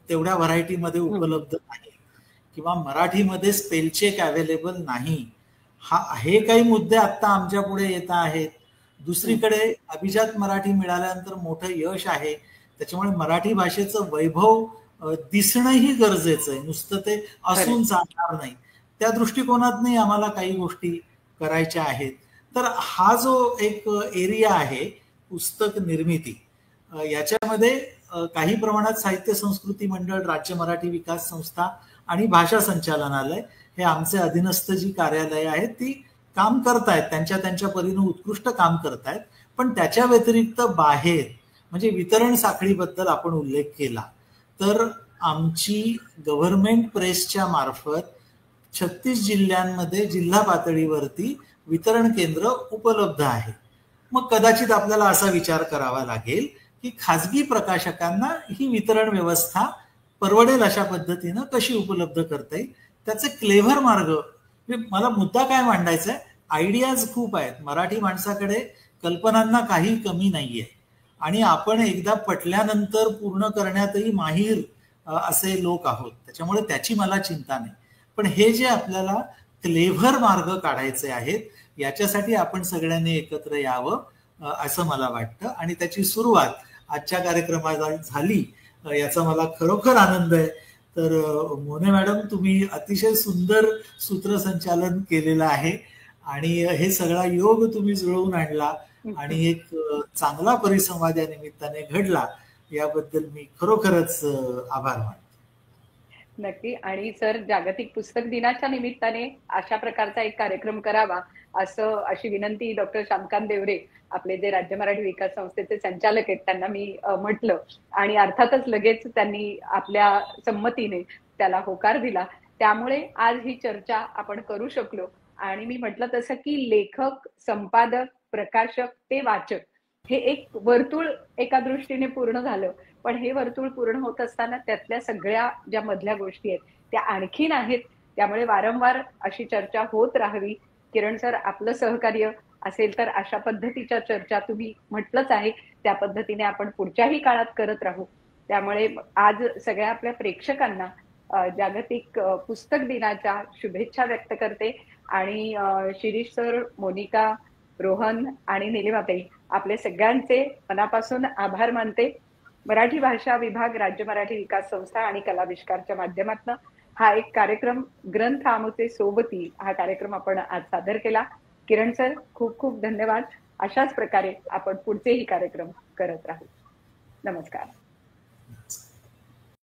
तेवढ्या व्हरायटीमध्ये उपलब्ध नाही किंवा मराठीमध्ये स्पेल चेक अवेलेबल नाही, हे काही मुद्दे आता आमच्या पुढे येत आहेत. दुसरीकडे अभिजात मराठी मिळाल्यानंतर मोठं यश आहे, त्याच्यामुळे मराठी भाषेचं वैभव दिसणंही गरजेचं आहे, नुसतं ते असून चालणार नाही. त्या दृष्टिकोनातही आम्हाला काही गोष्टी करायच्या आहेत. तर हा जो एक एरिया आहे पुस्तक निर्मिती, याच्यामध्ये काही प्रमाणात साहित्य संस्कृती मंडळ, राज्य मराठी विकास संस्था आणि भाषा संचालनालय हे आमचे अधीनस्थ जी कार्यालय आहेत ती काम करतायत, त्यांच्या त्यांच्या परीने उत्कृष्ट काम करतायत. पण त्याच्या व्यतिरिक्त बाहेर म्हणजे वितरण साखळीबद्दल आपण उल्लेख केला तर आमची गव्हर्नमेंट प्रेसच्या मार्फत 36 जिल्ह्यांमध्ये जिल्हा पातळीवरती वितरण केंद्र उपलब्ध आहे. मग कदाचित आपल्याला असा विचार करावा लागेल की खाजगी प्रकाशकांना ही वितरण व्यवस्था परवडेल अशा पद्धतीनं कशी उपलब्ध करता येईल, त्याचे क्लेव्हर मार्ग. मला मुद्दा काय मांडायचा आहे, आयडियाज खूप आहेत. मराठी माणसाकडे कल्पनांना काही कमी नाहीये आणि आपण एकदा पटल्यानंतर पूर्ण करण्यातही माहीर असे लोक आहोत. त्याच्यामुळे त्याची मला चिंता नाही. पण हे जे आपल्याला क्लेव्हर मार्ग काढायचे आहेत याच्यासाठी आपण सगळ्यांनी एकत्र यावं असं मला वाटतं आणि त्याची सुरुवात आजच्या कार्यक्रमाला झाली याचा मला खरोखर आनंद आहे. तर मोने मॅडम, तुम्ही अतिशय सुंदर सूत्रसंचालन केलेलं आहे आणि हे सगळा योग तुम्ही जुळवून आणला आणि एक चांगला परिसंवाद या निमित्ताने घडला, याबद्दल मी खरोखरच आभार मानतो. नक्की. आणि सर, जागतिक पुस्तक दिनाच्या निमित्ताने अशा प्रकारचा एक कार्यक्रम करावा अशी विनंती डॉक्टर श्यामकांत देवरे, आपले जे राज्य मराठी विकास संस्थेचे संचालक आहेत, त्यांना मी म्हटलं आणि अर्थातच लगेच त्यांनी आपल्या संमतीने त्याला होकार दिला. त्यामुळे आज ही चर्चा आपण करू शकलो. आणि मी म्हटलं तसं की लेखक, संपादक, प्रकाशक ते वाचक हे एक वर्तुळ एका दृष्टीने पूर्ण झालं. पण हे वर्तुळ पूर्ण होत असताना त्यातल्या सगळ्या ज्या मधल्या गोष्टी आहेत त्या आणखीन आहेत. त्यामुळे वारंवार अशी चर्चा होत राहावी. किरण सर, आपलं सहकार्य असेल तर अशा पद्धतीच्या चर्चा तुम्ही म्हटलंच आहे त्या पद्धतीने आपण पुढच्याही काळात करत राहू. त्यामुळे आज सगळ्या आपल्या प्रेक्षकांना जागतिक पुस्तक दिनाच्या शुभेच्छा व्यक्त करते. आणि शिरीष सर, मोनिका, रोहन आणि निलिमाताई, आपले सगळ्यांचे मनापासून आभार मानते. मराठी भाषा विभाग, राज्य मराठी विकास संस्था आणि कलाविष्कारच्या माध्यमातून हा एक कार्यक्रम ग्रंथ आमुचे सोबती हा कार्यक्रम आपण आज सादर केला. किरण सर, खूप खूप धन्यवाद. अशाच प्रकारे आपण पुढचेही कार्यक्रम करत राहू. नमस्कार.